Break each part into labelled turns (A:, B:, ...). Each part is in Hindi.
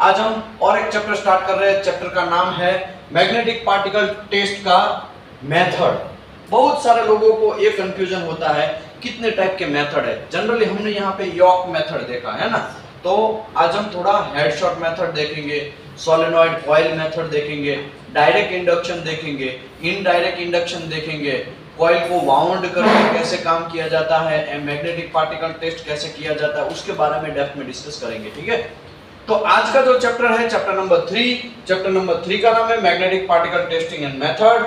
A: आज हम और एक चैप्टर स्टार्ट कर रहे हैं। चैप्टर का नाम है मैग्नेटिक पार्टिकल टेस्ट का मेथड। बहुत सारे लोगों को ये कंफ्यूजन होता है कितने टाइप के मेथड है। जनरली हमने यहाँ पे यॉर्क मेथड देखा है ना, तो आज हम थोड़ा हेडशॉट मेथड देखेंगे, सोलेनॉइड कॉइल मेथड देखेंगे, डायरेक्ट इंडक्शन देखेंगे, इनडायरेक्ट इंडक्शन देखेंगे, कॉइल को वाउंड करके कैसे काम किया जाता है, मैग्नेटिक पार्टिकल टेस्ट कैसे किया जाता है, उसके बारे में डेप्थ में डिस्कस करेंगे। ठीक है, तो आज का जो चैप्टर है चैप्टर नंबर 3 का नाम है magnetic particle testing and method.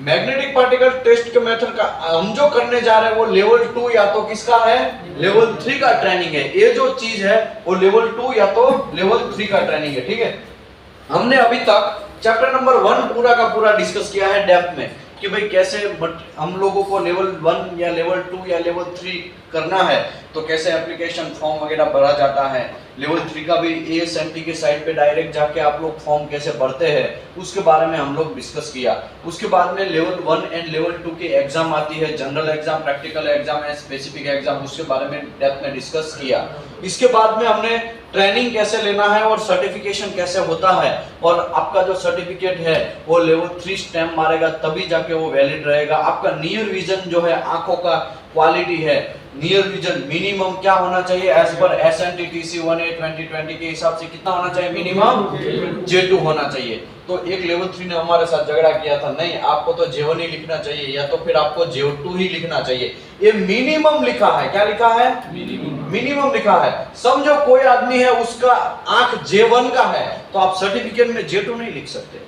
A: Magnetic particle test के मेथड का हम जो करने जा रहे हैं वो लेवल 2 या तो किसका है, लेवल 3 का ट्रेनिंग है। ये जो चीज है वो लेवल 2 या तो लेवल 3 का ट्रेनिंग है। ठीक है, हमने अभी तक चैप्टर नंबर 1 पूरा का पूरा डिस्कस किया है डेप्थ में कि भाई कैसे हम लोगों को लेवल 1 या लेवल 2 या लेवल 3 करना है, तो कैसे एप्लीकेशन फॉर्म वगैरह भरा जाता है। लेवल 3 का भी ASMT के साइट पे डायरेक्ट जाके आप लोग फॉर्म कैसे भरते हैं उसके बारे में हम लोग डिस्कस किया। उसके बाद में लेवल 1 एंड लेवल 2 की एग्जाम आती है, general exam, practical exam and specific exam, उसके बारे में डेप्थ में डिस्कस किया। इसके बाद में हमने ट्रेनिंग कैसे लेना है और सर्टिफिकेशन कैसे होता है, और आपका जो सर्टिफिकेट है वो लेवल 3 स्टैम्प मारेगा तभी जाके वो वैलिड रहेगा। आपका नियर विजन जो है, आंखों का क्वालिटी है, नियर विजन मिनिमम क्या होना चाहिए एज पर SNTTC 1A-2020 के हिसाब से कितना होना चाहिए, मिनिमम J2 होना चाहिए। तो एक लेवल 3 ने हमारे साथ झगड़ा किया था, नहीं आपको तो J1 ही लिखना चाहिए या तो फिर आपको J2 ही लिखना चाहिए। ये मिनिमम लिखा है, क्या लिखा है, मिनिमम लिखा है। समझो कोई आदमी है उसका आंख J1 का है तो आप सर्टिफिकेट में J2 नहीं लिख सकते।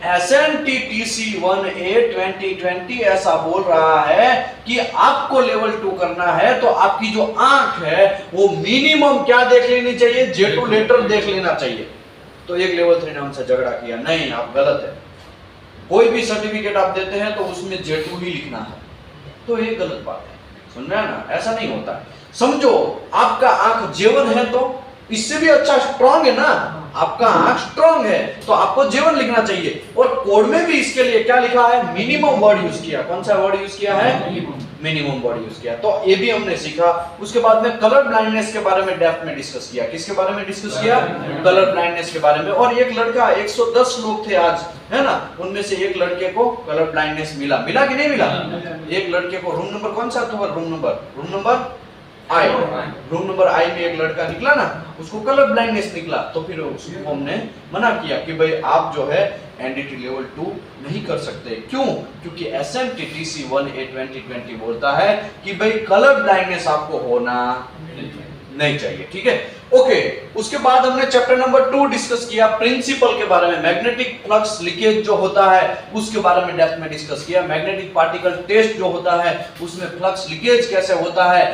A: SNTTC 1A-2020 ऐसा बोल रहा है कि आपको लेवल 2 करना है तो आपकी जो आंख है वो मिनिमम क्या देख लेनी चाहिए, J2 लेटर देख लेना चाहिए। तो एक लेवल 3 ने हमसे झगड़ा किया, नहीं आप गलत है, कोई भी सर्टिफिकेट आप देते हैं तो उसमें J2 ही लिखना है। तो ये गलत बात है, सुन रहे हैं ना, ऐसा नहीं होता है। समझो आपका आंख J1 है तो इससे भी अच्छा स्ट्रॉन्ग है ना, आपका आंख स्ट्रॉन्ग है तो आपको J1 लिखना चाहिए। और कोड में भी इसके लिए क्या लिखा है, मिनिमम वर्ड यूज किया। कौन सा वर्ड यूज किया है, मिनिमम वर्ड यूज किया। तो ये भी हमने सीखा। उसके बाद में कलर ब्लाइंडनेस के बारे में डेप्थ में डिस्कस किया। किसके बारे में डिस्कस किया, कलर ब्लाइंडनेस के बारे में। और एक लड़का, 110 लोग थे आज, है ना, उनमें से एक लड़के को कलर ब्लाइंडनेस मिला कि नहीं मिला। एक लड़के को रूम नंबर कौन सा था, रूम नंबर आई, रूम नंबर आई में एक लड़का निकला ना, उसको कलर ब्लाइंडनेस निकला। तो फिर उसको हमने मना किया कि भाई आप जो है NDT लेवल 2 नहीं कर सकते। क्यों, क्योंकि SNTTC 1A-2020 बोलता है कि भाई कलर ब्लाइंडनेस आपको होना नहीं चाहिए। ठीक है, ओके। उसके बाद हमने चैप्टर नंबर 2 डिस्कस किया, प्रिंसिपल के बारे में। मैग्नेटिक फ्लक्स लीकेज जो होता है उसके बारे में डेप्थ में डिस्कस किया। मैग्नेटिक पार्टिकल टेस्ट जो होता है उसमें फ्लक्स लीकेज कैसे होता है,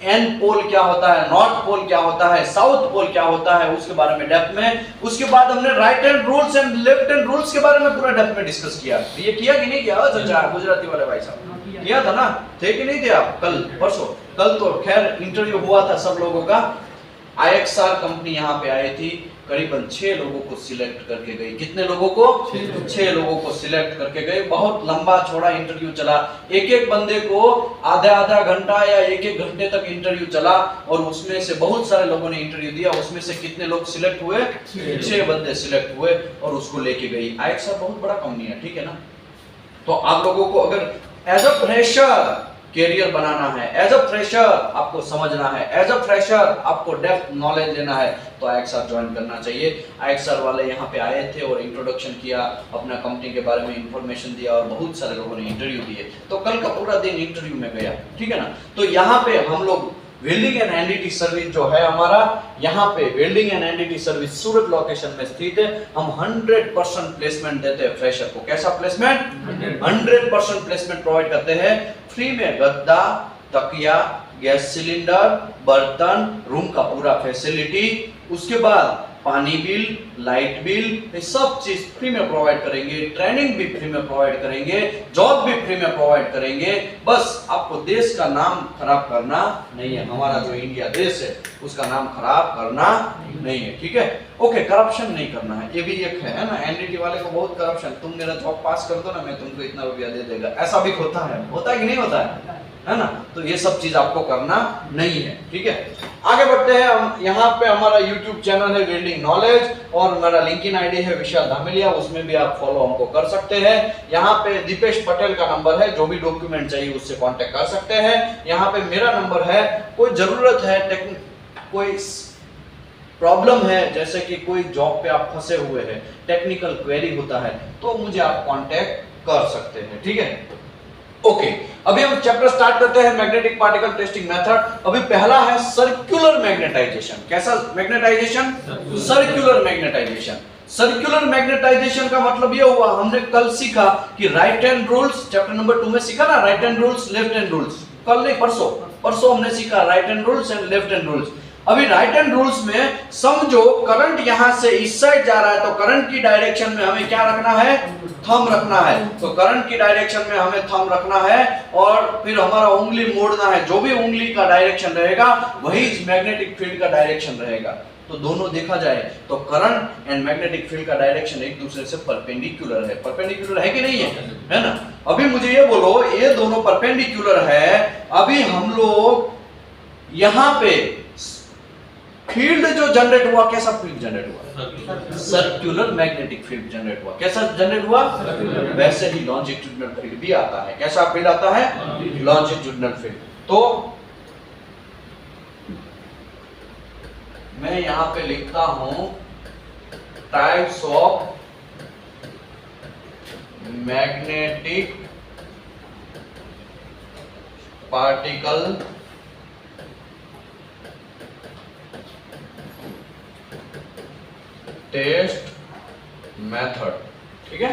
A: एन पोल क्या होता है, नॉर्थ पोल क्या होता है, साउथ पोल क्या होता है, उसके बारे में डेप्थ में। उसके बाद हमने right hand rules and left hand rules के बारे में पूरा डेप्थ में डिस्कस किया। ये किया कि नहीं किया, गुजराती वाले भाई साहब किया था ना, थे कि नहीं थे आप, कल परसों, कल तो खैर इंटरव्यू हुआ था सब लोगों का। IXR कंपनी यहाँ पे आई थी, करीबन 6 लोगों को सिलेक्ट करके गई। कितने लोगों को, 6 लोगों को सिलेक्ट करके गए। बहुत लंबा चौड़ा इंटरव्यू चला, एक बंदे को आधा घंटा या एक घंटे तक इंटरव्यू चला, और उसमें से बहुत सारे लोगों ने इंटरव्यू दिया। उसमें से कितने लोग सिलेक्ट हुए, 6 बंदे सिलेक्ट हुए और उसको लेके गई। IXR बहुत बड़ा कंपनी है, ठीक है ना। तो आप लोगों को अगर एज अ फ्रेशर कैरियर बनाना है, एज अ फ्रेशर आपको समझना है, एज अ फ्रेशर आपको डेप्थ नॉलेज लेना है, तो IXR ज्वाइन करना चाहिए। IXR वाले यहाँ पे आए थे और इंट्रोडक्शन किया, अपना कंपनी के बारे में इंफॉर्मेशन दिया, और बहुत सारे लोगों ने इंटरव्यू दिए। तो कल का पूरा दिन इंटरव्यू में गया, ठीक है ना। तो यहाँ पे हम लोग वेल्डिंग एंड NDT सर्विस जो है हमारा, यहाँ पे welding and NDT service Surat location में स्थित है। हम 100% प्लेसमेंट देते हैं फ्रेशर को। कैसा प्लेसमेंट, 100% प्लेसमेंट प्रोवाइड करते हैं। फ्री में गद्दा, तकिया, गैस सिलेंडर, बर्तन, रूम का पूरा फैसिलिटी, उसके बाद पानी बिल, लाइट बिल, ये सब चीज फ्री में प्रोवाइड करेंगे। ट्रेनिंग भी फ्री में प्रोवाइड करेंगे, जॉब भी फ्री में प्रोवाइड करेंगे। बस आपको देश का नाम खराब करना नहीं है, हमारा जो इंडिया देश है उसका नाम खराब करना नहीं है, ठीक है। ओके, करप्शन नहीं करना है, ये भी एक है ना। NDT वाले को बहुत करप्शन, तुम मेरा जॉब पास कर दो ना, मैं तुमको इतना रुपया दे देगा, ऐसा भी होता है कि नहीं होता है ना। तो ये सब चीज आपको करना नहीं है, ठीक है। आगे बढ़ते हैं हम। यहाँ पे हमारा YouTube चैनल है वेल्डिंग नॉलेज और हमारा लिंक्डइन आईडी है विशाल धामेलिया, उसमें भी आप फॉलो हमको कर सकते हैं। यहाँ पे दीपेश पटेल का नंबर है, जो भी डॉक्यूमेंट चाहिए उससे कांटेक्ट कर सकते हैं। यहाँ पे मेरा नंबर है, कोई जरूरत है, कोई प्रॉब्लम है, जैसे कि कोई जॉब पे आप फंसे हुए हैं, टेक्निकल क्वेरी होता है, तो मुझे आप कांटेक्ट कर सकते हैं, ठीक है। ओके, अभी हम चैप्टर स्टार्ट करते हैं, मैग्नेटिक पार्टिकल टेस्टिंग मेथड। अभी पहला है सर्कुलर मैग्नेटाइजेशन। कैसा magnetization? Circular magnetization. Circular magnetization का मतलब ये हुआ, हमने कल सीखा कि right hand rules, chapter number 2 में सीखा ना, right hand rules, left hand rules. कल नहीं, परसों हमने सीखा right hand rules and left hand rules. अभी राइट हैंड रूल्स में समझो करंट यहां से इस साइड जा रहा है, तो करंट की डायरेक्शन में हमें क्या रखना है? थंब रखना है। तो करंट की डायरेक्शन में हमें थंब रखना है और फिर हमारा उंगली मोड़ना है। जो भी उंगली का डायरेक्शन रहेगा वही मैग्नेटिक फील्ड का डायरेक्शन रहेगा। तो दोनों देखा जाए तो करंट एंड मैग्नेटिक फील्ड का डायरेक्शन एक दूसरे से परपेंडिकुलर है। परपेंडिकुलर है कि नहीं है ना? अभी मुझे ये बोलो, ये दोनों परपेंडिकुलर है। अभी हम लोग यहां पे फील्ड जो जनरेट हुआ, कैसा फील्ड जनरेट हुआ? सर्कुलर मैग्नेटिक फील्ड जनरेट हुआ। कैसा जनरेट हुआ? वैसे ही लॉन्जिट्यूडिनल फील्ड भी आता है। कैसा फील्ड आता है? Longitudinal field. तो मैं यहां पे लिखता हूं types of magnetic particle test method, ठीक है।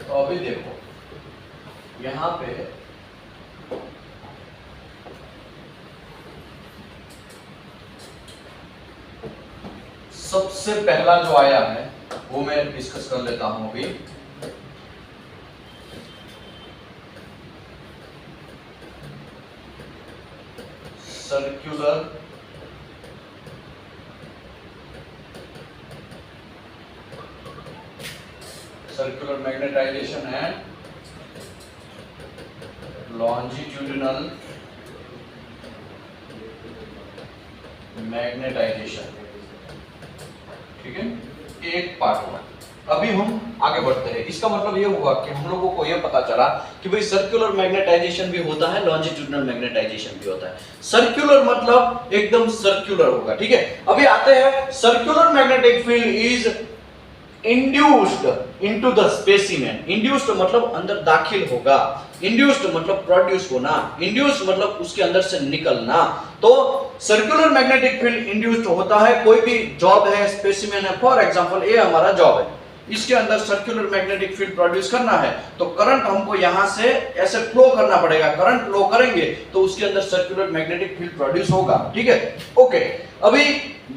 A: तो अभी देखो यहां पे सबसे पहला जो आया है वो मैं डिस्कस कर लेता हूं अभी। Circular magnetization and longitudinal magnetization, ठीक है। एक पार्ट हुआ। अभी हम आगे बढ़ते हैं। इसका मतलब ये हुआ कि हम लोगों को ये पता चला कि भाई सर्कुलर मैग्नेटाइजेशन भी होता है, लॉन्जिट्यूडिनल मैग्नेटाइजेशन भी होता है। सर्कुलर मतलब एकदम सर्कुलर होगा, ठीक है। अभी आते हैं, circular magnetic field is induced into the specimen. Induced मतलब अंदर दाखिल होगा, इंड्यूस्ड मतलब प्रोड्यूस होना, इंड्यूस्ड मतलब उसके अंदर से निकलना। तो सर्कुलर मैग्नेटिक फील्ड इंड्यूस्ड होता है। कोई भी जॉब है, स्पेसिमेन है, फॉर एग्जांपल ये हमारा जॉब है, इसके अंदर सर्कुलर मैग्नेटिक फील्ड प्रोड्यूस करना है, तो करंट हमको यहां से ऐसे फ्लो करना पड़ेगा। करंट फ्लो करेंगे तो उसके अंदर सर्कुलर मैग्नेटिक फील्ड प्रोड्यूस होगा, ठीक है। ओके, अभी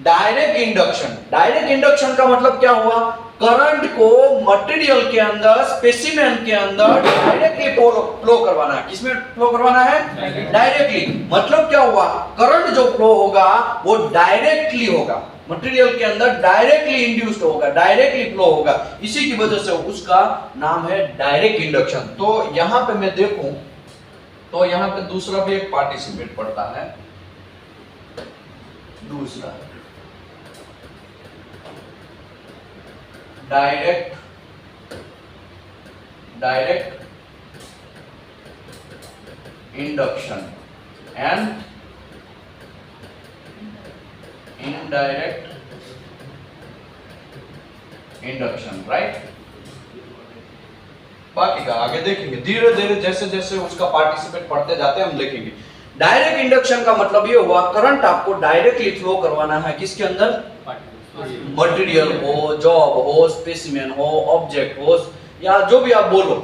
A: डायरेक्ट इंडक्शन। डायरेक्ट इंडक्शन का मतलब क्या हुआ? करंट को मटेरियल के अंदर, स्पेसिमेन के अंदर डायरेक्टली फ्लो करवाना है। किसमें फ्लो करवाना है? डायरेक्टली। मतलब क्या हुआ? करंट जो फ्लो होगा वो डायरेक्टली होगा, मटेरियल के अंदर डायरेक्टली इंड्यूस्ड होगा, डायरेक्टली फ्लो होगा। इसी की वजह से उसका नाम है डायरेक्ट इंडक्शन। तो यहां पे मैं देखूं तो यहां पे दूसरा भी एक पार्टिसिपेट पड़ता है, दूसरा direct induction and indirect induction, right. बाकी का आगे देखेंगे धीरे धीरे, जैसे जैसे उसका पार्टिसिपेट पढ़ते जाते हैं हम देखेंगे। डायरेक्ट इंडक्शन का मतलब ये हुआ, करंट आपको डायरेक्टली फ्लो करवाना है किसके अंदर? मटेरियल हो, जॉब हो, स्पेसिमेन हो, ऑब्जेक्ट हो, या जो भी आप बोलो,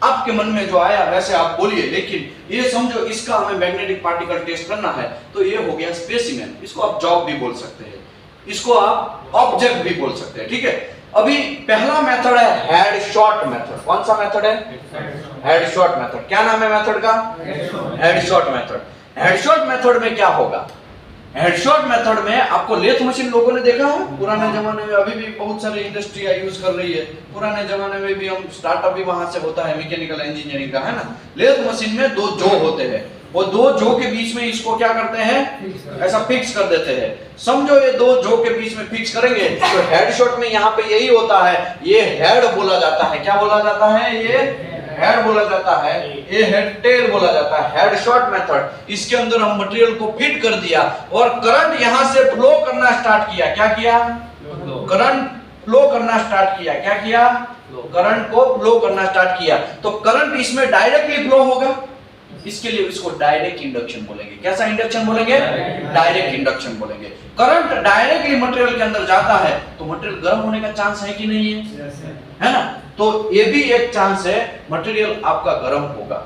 A: आपके मन में जो आया वैसे आप बोलिए। लेकिन ये समझो इसका हमें मैग्नेटिक पार्टिकल टेस्ट करना है, तो ये हो गया स्पेसिमेन। इसको आप जॉब भी बोल सकते हैं, इसको आप ऑब्जेक्ट भी बोल सकते हैं, ठीक है। अभी पहला मेथड है हेड शॉट मेथड। कौन सा मेथड है? Head shot method. क्या नाम है मेथड का? Head shot method. Head shot method में क्या होगा? हेडशॉट मेथड में आपको लेथ मशीन लोगों ने देखा है पुराने जमाने में, अभी भी बहुत सारी इंडस्ट्रियां यूज कर रही है। पुराने जमाने में भी हम स्टार्टअप भी वहां से होता है, मैकेनिकल इंजीनियरिंग का, है ना। लेथ मशीन में दो जो होते हैं, वो दो जो के बीच में इसको क्या करते हैं, ऐसा फिक्स कर देते हैं। समझो ये दो जो के बीच में फिक्स करेंगे तो हेड शॉट में यहाँ पे यही होता है, ये हेड बोला जाता है। क्या बोला जाता है? ये हेड बोला जाता है, ये हेड टेल बोला जाता है, हेड शॉट मेथड। इसके अंदर हम मटेरियल को फिट कर दिया और करंट यहां से फ्लो करना स्टार्ट किया। क्या किया? करंट फ्लो करना स्टार्ट किया। क्या किया? करंट को फ्लो करना स्टार्ट किया। तो करंट इसमें डायरेक्टली फ्लो होगा, इसके लिए इसको डायरेक्ट इंडक्शन बोलेंगे। कैसा इंडक्शन बोलेंगे? डायरेक्ट इंडक्शन बोलेंगे। करंट डायरेक्टली मटेरियल के अंदर जाता है तो मटेरियल गर्म होने का चांस है कि नहीं है? है ना? तो ये भी एक चांस है मटेरियल आपका गर्म होगा,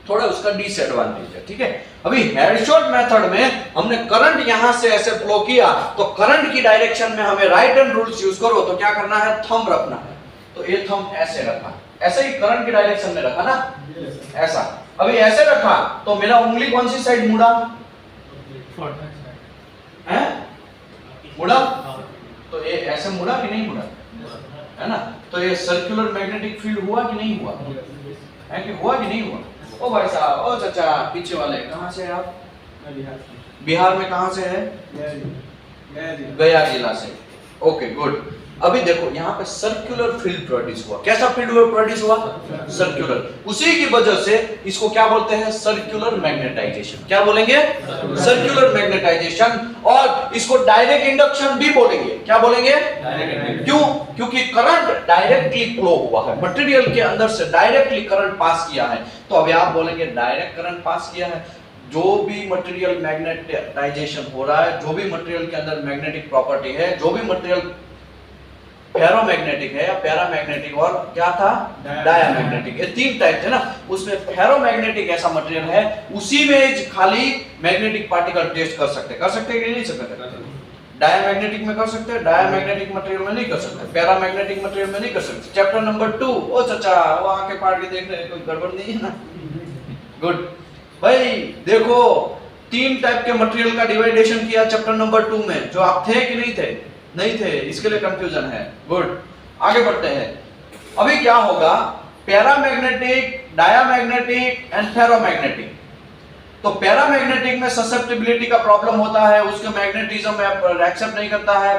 A: थोड़ा उसका डिसएडवांटेज है। ठीक है, अभी हेड शॉट मेथड में हमने करंट यहां से ऐसे फ्लो किया तो करंट की डायरेक्शन में हमें राइट हैंड रूल्स यूज करो तो क्या करना है? थंब रखना है। तो ये थंब ऐसे रखा, ऐसे ही करंट की डायरेक्शन में रखा ना, ऐसा। अभी ऐसे रखा तो मेरा उंगली कौन सी साइड मुड़ा है? मुड़ा। तो ये ऐसे मुड़ा कि नहीं मुड़ा? है ना? तो ये सर्कुलर मैग्नेटिक फील्ड हुआ कि नहीं हुआ? है कि हुआ कि नहीं हुआ? ओ भाई साहब, ओ चाचा पीछे वाले, कहां से है आप? बिहार में कहां से है? गया जिला से। Okay good. अभी देखो यहाँ पे सर्कुलर फील्ड प्रोड्यूस हुआ। कैसा फील्ड प्रोड्यूस हुआ? सर्कुलर। उसी की वजह से इसको क्या बोलते हैं? Circular magnetization. क्या बोलेंगे? Circular magnetization. और इसको डायरेक्ट इंडक्शन भी बोलेंगे। क्या बोलेंगे? क्यों? क्योंकि करंट डायरेक्टली फ्लो हुआ है, मटेरियल के अंदर से डायरेक्टली करंट पास किया है। तो अभी आप बोलेंगे डायरेक्ट करंट पास किया है। जो भी मटेरियल मैग्नेटाइजेशन हो रहा है, जो भी मटेरियल के अंदर मैग्नेटिक प्रॉपर्टी है, जो भी मटेरियल फेरोमैग्नेटिक है या पैरामैग्नेटिक और क्या था? डायामैग्नेटिक। ये तीन टाइप थे ना, उसमें फेरोमैग्नेटिक ऐसा मटेरियल है, उसी में खाली मैग्नेटिक पार्टिकल टेस्ट कर सकते कि नहीं सकते? डायामैग्नेटिक में कर सकते हैं, डायामैग्नेटिक मटेरियल में नहीं कर सकते, पैरामैग्नेटिक मटेरियल में नहीं कर सकते। Chapter number 2। ओ चाचा वो आके पाड़ के देख रहे, कोई गड़बड़ नहीं है ना? गुड भाई। देखो तीन टाइप के मटेरियल का डिवाइडेशन किया चैप्टर नंबर 2 में, जो आप थे कि नहीं थे? नहीं थे, इसके लिए कंफ्यूजन है। गुड, आगे बढ़ते हैं। अभी क्या होगा? Paramagnetic, diamagnetic and ferromagnetic. तो पैरामैग्नेटिक में ससेप्टिबिलिटी का प्रॉब्लम होता है, उसका मैग्नेटिज्म एक्सेप्ट नहीं करता है।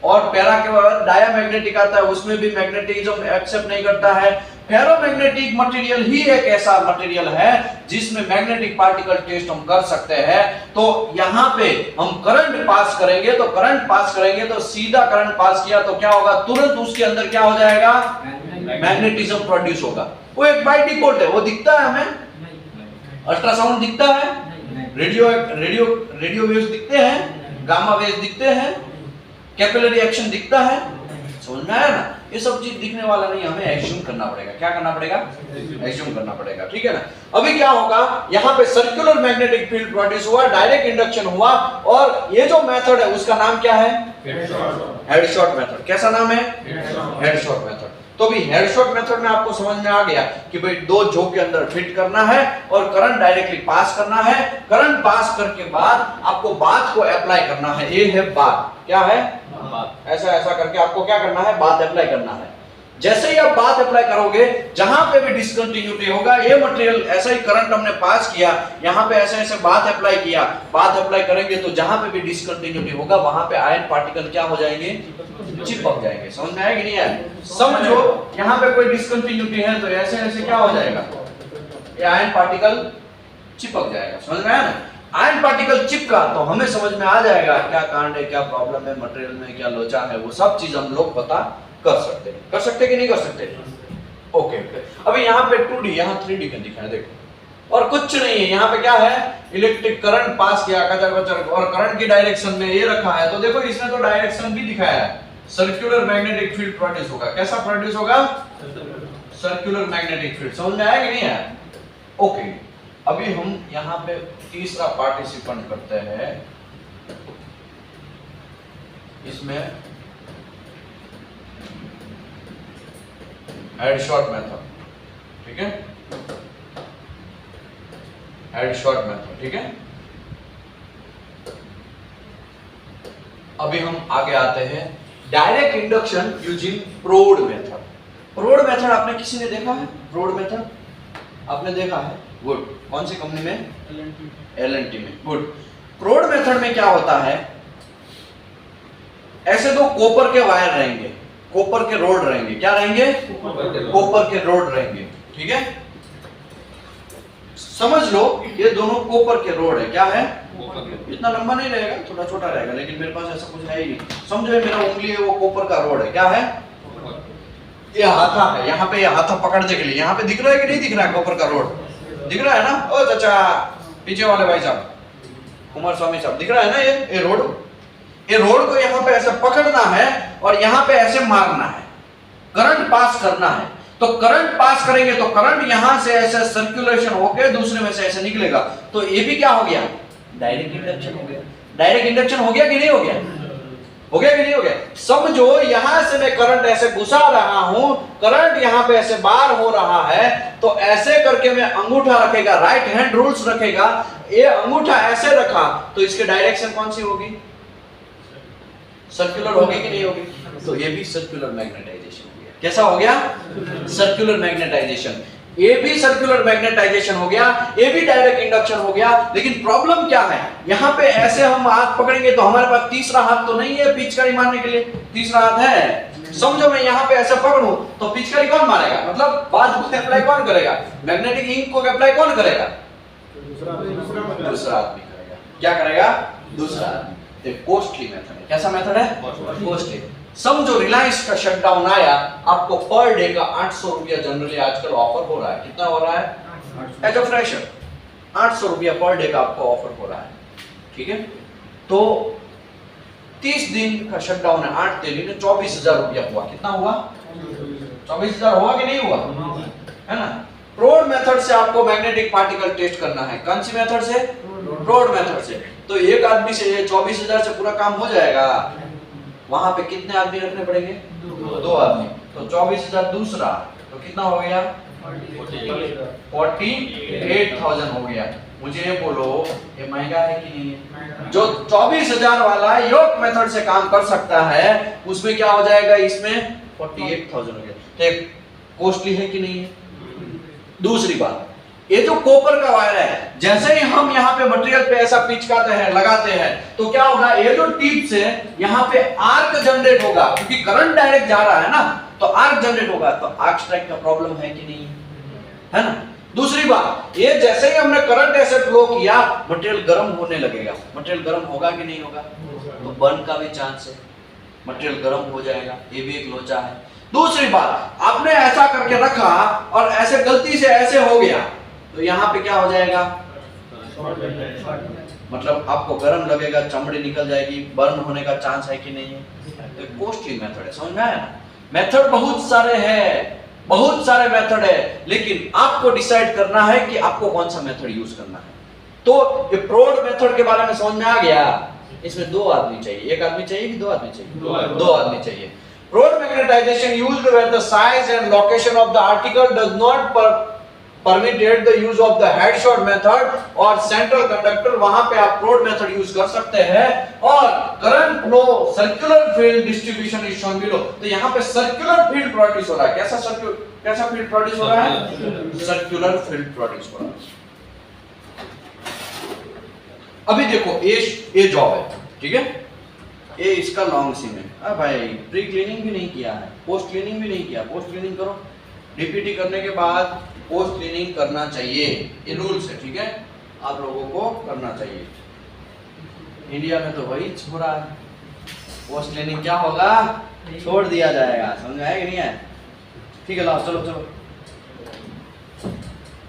A: और पैरा के बाद डायामैग्नेटिक आता है, उसमें भी मैग्नेटिज्म एक्सेप्ट नहीं करता है। फेरोमैग्नेटिक मटेरियल ही एक ऐसा मटेरियल है जिसमें मैग्नेटिक पार्टिकल टेस्ट हम कर सकते हैं। तो यहाँ पे हम करंट पास करेंगे, तो करंट पास करेंगे तो सीधा करंट पास किया तो क्या होगा? तुरंत उसके अंदर क्या हो जाएगा? मैग्नेटिज्म प्रोड्यूस होगा। वो एक बाय डिफॉल्ट है, वो दिखता है हमें, अल्ट्रासाउंड दिखता है, रेडियो वेव्स दिखते हैं, गामा वेव्स दिखते हैं, कैपिलरी एक्शन दिखता है। समझ में आया ना? ये सब चीज दिखने वाला नहीं, हमें एज्यूम करना पड़ेगा। क्या करना पड़ेगा? एज्यूम करना पड़ेगा। ठीक है ना? अभी क्या होगा? यहाँ पे सर्कुलर मैग्नेटिक फील्ड प्रोड्यूस हुआ, डायरेक्ट इंडक्शन हुआ, और ये जो मेथड है उसका नाम क्या है? Head shot method. कैसा नाम है? Head shot method. तो भी हेड शॉट मेथड में आपको समझ में आ गया कि भाई दो झोंक के अंदर फिट करना है और करंट डायरेक्टली पास करना है। करंट पास करके बाद आपको बात को अप्लाई करना है। ये है बात। क्या है? ऐसा ऐसा करके आपको क्या करना है? बात अप्लाई करना है। जैसे ही आप बात अप्लाई करोगे, जहां पे भी डिसकंटिन्यूटी होगा, ये मटेरियल ऐसा ही करंट हमने पास किया, यहाँ पे ऐसे ऐसे बात अप्लाई किया, बात अप्लाई करेंगे तो जहां पे भी डिसकंटिन्यूटी होगा वहां पे आयन पार्टिकल क्या हो जाएंगे? चिपक जाएंगे। समझ में आया कि नहीं आया? समझो यहाँ पे कोई डिसकंटिन्यूटी है तो ऐसे ऐसे क्या हो जाएगा? ये आयन पार्टिकल चिपक जाएगा। समझ में आया ना? आयन पार्टिकल चिपका तो हमें समझ में आ जाएगा क्या कांड है, क्या प्रॉब्लम है मटेरियल में, क्या लोचा है, वो सब चीज हम लोग पता कर सकते कि नहीं कर सकते? ओके। अभी यहाँ पे 2D, यहाँ 3D में दिखाया, देखो। और कुछ नहीं है, यहाँ पे क्या है? इलेक्ट्रिक करंट पास किया कचर कचर, और करंट की डायरेक्शन में ये रखा है। तो देखो इसने तो डायरेक्शन भी दिखाया है। सर्कुलर मैग्नेटिक फील्ड प्रोड्यूस होगा। कैसा प्रोड्यूस होगा? Circular magnetic field. समझ में आया कि नहीं आया? ओके। अभी हम यहाँ पे तीसरा पार्टिसिपेंट करते हैं। इसमें हेड शॉट मेथड। ठीक है? Head shot method. ठीक है? अभी हम आगे आते हैं डायरेक्ट इंडक्शन यूजिंग प्रोड मेथड। प्रोड मेथड आपने किसी ने देखा है? प्रोड मेथड आपने देखा है? गुड। कौन सी कंपनी में? एल&टी में। गुड। प्रोड मेथड में क्या होता है, ऐसे दो कॉपर के वायर रहेंगे, कॉपर के रोड रहेंगे, क्या रहेंगे? कॉपर के रोड रहेंगे, ठीक है। समझ लो ये दोनों कॉपर के रोड है, क्या है? इतना लंबा नहीं रहेगा, थोड़ा छोटा रहेगा, लेकिन मेरे पास ऐसा कुछ है ही नहीं। समझो मेरा उंगली है, वो कॉपर का रोड है, क्या है? ये हाथा है, यहाँ पे ये हाथा पकड़ने के लिए, यहाँ पे दिख रहा है कि नहीं दिख रहा है? कॉपर का रोड दिख रहा है ना? ओ चाचा, पीछे वाले भाई साहब, कुमार स्वामी साहब, दिख रहा है ना? ये रोड, ये रोड को यहाँ पे ऐसे पकड़ना है और यहाँ पे ऐसे मारना है, करंट पास करना है। तो करंट पास करेंगे तो करंट यहां से ऐसे सर्कुलेशन होकर दूसरे में से ऐसे निकलेगा, तो ये भी क्या हो गया? डायरेक्ट इंडक्शन हो गया। डायरेक्ट इंडक्शन हो गया कि नहीं हो गया? हो गया कि नहीं हो गया? समझो यहां से मैं करंट ऐसे घुसा रहा हूं, करंट यहां पे ऐसे बाहर हो रहा है, तो ऐसे करके मैं अंगूठा रखेगा, राइट हैंड रूल्स रखेगा, ये अंगूठा ऐसे रखा तो इसके डायरेक्शन कौन सी होगी? सर्कुलर होगी कि नहीं होगी? तो ये भी सर्कुलर मैग्नेटाइजेशन हो गया। कैसा हो गया? Circular magnetization. ये भी सर्कुलर मैग्नेटाइजेशन हो गया, ये भी डायरेक्ट इंडक्शन हो गया। लेकिन प्रॉब्लम क्या है, यहाँ पे ऐसे हम हाथ पकड़ेंगे तो हमारे पास तीसरा हाथ तो नहीं है पिचकारी मारने के लिए, तीसरा हाथ है। समझो मैं यहाँ पे ऐसे पकड़ूं तो पिचकारी कौन मारेगा? मतलब बाद को अप्लाई कौन करेगा? मैग्नेटिक इंक को अप्लाई कौन करेगा? दूसरा आदमी करेगा। क्या करेगा? दूसरा आदमी। कॉस्टली मेथड है। कैसा मेथड है? कॉस्टली। समझो रिलायंस का शटडाउन आया, आपको पर डे का 800 रुपया जनरली आजकल ऑफर हो रहा है। कितना हो रहा है? एज अ फ्रेशर 800 रुपया पर डे का आपको ऑफर हो रहा है, ठीक है। तो 30 दिन का शटडाउन है, 8 दिन में 24,000 रुपया हुआ। कितना हुआ? 24,000 हुआ कि नहीं हुआ? है ना। प्रोड मेथड से आपको मैग्नेटिक पार्टिकल टेस्ट करना है। कौन सी मेथड से? प्रोड मेथड से। तो एक आदमी से 24,000 से पूरा काम हो जाएगा। वहां पे कितने आदमी रखने पड़ेंगे? 2 आदमी। तो 24,000 दूसरा, तो कितना हो गया? 48,000 हो गया। मुझे ये बोलो, ये महंगा है कि नहीं है? जो 24,000 वाला योग मेथड से काम कर सकता है, उसमें क्या हो जाएगा? इसमें 48,000 हो गया। तो कॉस्टली है कि नहीं है? दूसरी बात, ये जो कॉपर का वायर है, जैसे ही हम यहाँ पे मटेरियल पे ऐसा पिचकाते हैं, लगाते हैं, तो क्या होगा? ये जो टिप से यहाँ पे आर्क जनरेट होगा, क्योंकि करंट डायरेक्ट जा रहा है ना, तो आर्क जनरेट होगा। तो आर्क स्ट्राइक का प्रॉब्लम है कि नहीं है ना। दूसरी बात, ये जैसे ही हमने करंट ऐसे फ्लो किया, मटेरियल गर्म होने लगेगा। मटेरियल गर्म होगा कि नहीं होगा? तो बर्न का भी चांस है, मटेरियल गर्म हो जाएगा। ये भी एक लोचा है। दूसरी बात, आपने ऐसा करके रखा और ऐसे गलती से ऐसे हो गया, तो यहाँ पे क्या हो जाएगा? मतलब आपको गर्म लगेगा, चमड़ी निकल जाएगी, बर्न होने का चांस है कि नहीं है? तो कॉस्टली मेथड है। समझ में आया ना? मेथड बहुत सारे हैं, बहुत सारे मेथड है, लेकिन आपको डिसाइड करना है कि आपको कौन सा मेथड यूज करना है। तो ये प्रोड मेथड के बारे में समझ में आ गया। इसमें 2 आदमी चाहिए। एक आदमी चाहिए कि 2 आदमी चाहिए? 2 आदमी चाहिए। Road magnetization used where the size and location of the article does not permitted the use of the headshot method और central conductor, वहां पे आप road method use कर सकते हैं। और current flow circular field distribution is shown below। तो यहाँ पे circular field produce हो रहा है। कैसा field produce हो रहा है? circular field produce हो रहा है। अभी देखो ये जॉब है, ठीक है। ये इसका लॉन्ग सिम है। अब भाई प्री क्लीनिंग भी नहीं किया है, पोस्ट क्लीनिंग भी नहीं किया। पोस्ट क्लीनिंग करो, डीपीटी करने के बाद पोस्ट क्लीनिंग करना चाहिए। ये रूल्स है, ठीक है, आप लोगों को करना चाहिए। इंडिया में तो वही हो रहा है। पोस्ट क्लीनिंग क्या होगा? छोड़ दिया जाएगा। समझ में आया कि नहीं है? ठीक है, लाओ चलो चलो।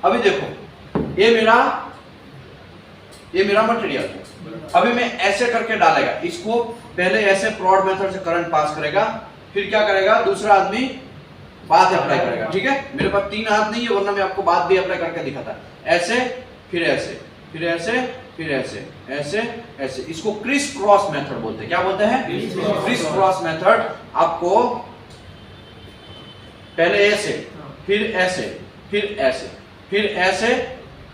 A: अभी देखो ये मेरा मटेरियल है। अभी मैं ऐसे करके डालेगा, इसको पहले ऐसे प्रोड मेथड से करंट पास करेगा, फिर क्या करेगा? दूसरा आदमी बात अप्लाई करेगा, ठीक है। मेरे पास 3 हाथ नहीं है, वरना मैं आपको बात भी अप्लाई करके दिखाता। ऐसे, फिर ऐसे, फिर ऐसे, फिर ऐसे, ऐसे, ऐसे। इसको क्रिस क्रॉस मेथड बोलते हैं। क्या बोलते हैं? Criss cross method. आपको पहले ऐसे, फिर ऐसे, फिर ऐसे, फिर ऐसे,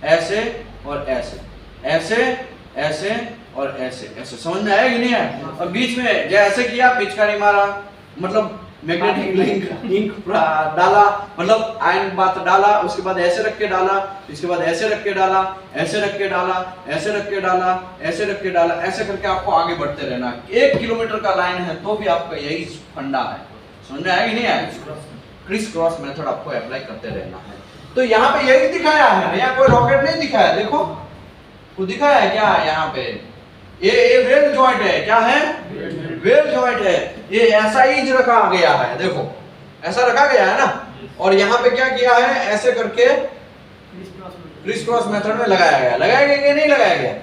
A: ऐसे और ऐसे, ऐसे, ऐसे और ऐसे, ऐसे। समझ में आया कि नहीं है? और बीच में जो ऐसे किया, पिचकारी मारा, मतलब मैग्नेटिक लिंक इंक डाला, मतलब आयन बात डाला, उसके बाद ऐसे रख के डाला, इसके बाद ऐसे रख के डाला, ऐसे रख के डाला, ऐसे रख के डाला, ऐसे रख के डाला, ऐसे करके आपको आगे बढ़ते रहना। 1 किलोमीटर का लाइन है तो भी आपका यही फंडा है। समझ में आया कि नहीं आया? क्रिस क्रॉस मेथड आपको अप्लाई करते रहना है। तो यहाँ पे यही दिखाया है, यहाँ कोई रॉकेट नहीं दिखाया, देखो वो दिखाया है क्या यहाँ पे, ये वेल जॉइंट है, क्या है? वेल जॉइंट है। ये ऐसा ही रखा गया है, देखो ऐसा रखा गया है ना, और यहाँ पे क्या किया है, ऐसे करके क्रिस क्रॉस मेथड में लगाया गया। लगाया गया कि नहीं लगाया गया?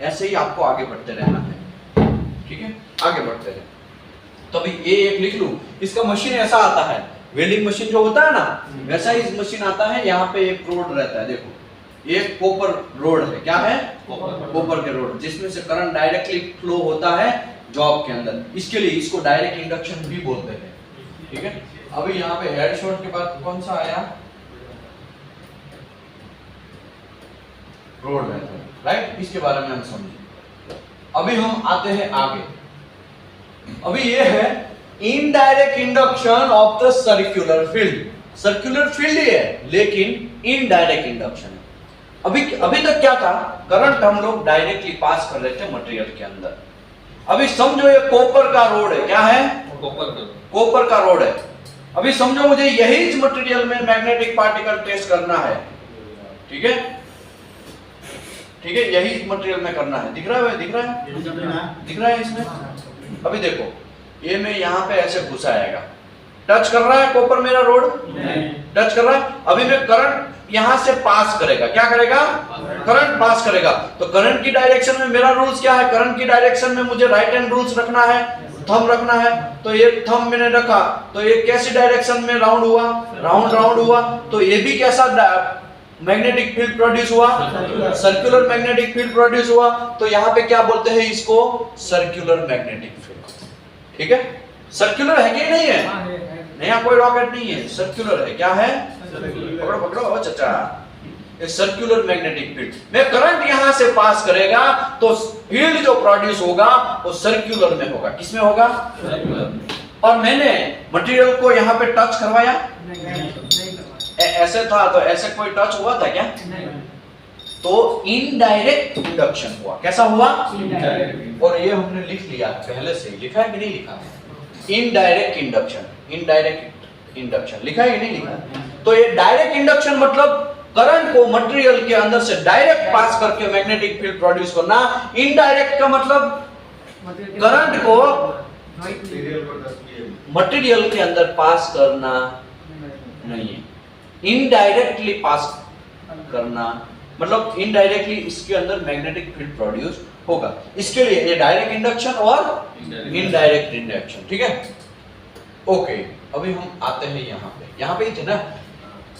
A: ऐसे ही आपको आगे बढ़ते रहना है, ठीक है, आगे बढ़ते रहे। तभी ये एक लिख लूं, इसका मशीन ऐसा आता है, वेल्डिंग मशीन जो होता है ना, वैसा ही मशीन आता है। यहाँ पे एक रोड रहता है, देखो एक कॉपर रोड है, क्या है? कॉपर के रोड, जिसमें से करंट डायरेक्टली फ्लो होता है जॉब के अंदर। इसके लिए इसको डायरेक्ट इंडक्शन भी बोलते हैं, ठीक है। अभी यहाँ पे हेड शॉट के बाद कौन सा आया? Road method, right. इसके बारे में हम समझे। अभी हम आते हैं आगे। अभी ये है indirect induction of the circular field. Circular field ही है लेकिन इनडायरेक्ट इंडक्शन है। अभी तक क्या था, करंट हम लोग डायरेक्टली पास कर रहे थे मटेरियल के अंदर। अभी समझो ये कॉपर का रोड है, क्या है? कॉपर का रोड है। अभी समझो मुझे यही मटेरियल में मैग्नेटिक पार्टिकल टेस्ट करना है, ठीक है, ठीक है, यही मटेरियल में करना है। दिख रहा है? दिख रहा है? दिख रहा है इसमें। अभी देखो ये मैं यहाँ पे ऐसे घुसाएगा, टच कर रहा है कॉपर मेरा रोड? टच कर रहा है। अभी मैं करंट यहां से पास करेगा, क्या करेगा? करंट पास करेगा। तो करंट की डायरेक्शन में मेरा रूल्स क्या है? करंट की डायरेक्शन में मुझे राइट हैंड रूल्स रखना है, थंब रखना है। तो ये थंब मैंने रखा, तो ये कैसी डायरेक्शन में राउंड हुआ? राउंड हुआ। तो ये भी कैसा मैग्नेटिक फील्ड प्रोड्यूस हुआ? सर्कुलर मैग्नेटिक फील्ड प्रोड्यूस हुआ। तो यहाँ पे क्या बोलते हैं इसको? सर्कुलर मैग्नेटिक फील्ड, ठीक है। सर्कुलर है कि नहीं है? नया कोई रॉकेट नहीं है, सर्कुलर है। क्या है? पकड़ो पकड़ो चाचा, ये सर्कुलर मैग्नेटिक फील्ड। मैं करंट यहां से पास करेगा तो फील्ड जो प्रोड्यूस होगा वो सर्कुलर में होगा। किसमें होगा? और मैंने मटेरियल को यहाँ पे टच करवाया, ऐसे था तो ऐसे कोई टच हुआ था क्या? तो इनडायरेक्ट इंडक्शन हुआ। कैसा हुआ? और ये हमने लिख लिया पहले से, लिखा है कि नहीं लिखा? इनडायरेक्ट इंडक्शन, इनडायरेक्ट इंडक्शन लिखा है कि नहीं लिखा? तो ये डायरेक्ट इंडक्शन मतलब करंट को मटेरियल के अंदर से डायरेक्ट पास करके मैग्नेटिक फील्ड प्रोड्यूस करना। इनडायरेक्ट का मतलब करंट को मटेरियल के अंदर पास करना नहीं है, इनडायरेक्टली पास करना, मतलब इनडायरेक्टली इसके अंदर मैग्नेटिक फील्ड प्रोड्यूस होगा। इसके लिए ये डायरेक्ट इंडक्शन और इनडायरेक्ट इंडक्शन, ठीक है। ओके, अभी हम आते हैं यहाँ पे ही थे ना।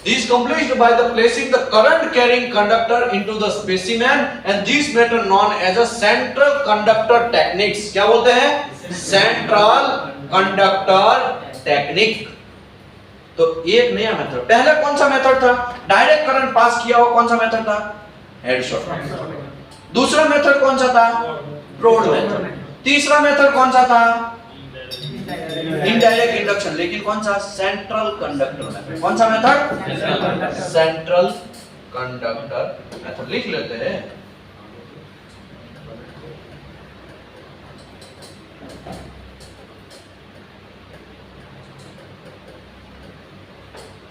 A: This accomplished by the placing the current carrying conductor into the specimen and this method known as a central conductor techniques। क्या बोलते हैं? Central conductor technique। तो एक नया मेथड। पहले कौन सा मेथड था? डायरेक्ट करंट पास किया हुआ कौन सा मेथड था? Head shot. दूसरा मेथड कौन सा था? Road method. तीसरा मेथड कौन सा था? Indirect induction. लेकिन कौन सा? Central conductor method. कौन सा मेथड? Central conductor method. लिख लेते हैं।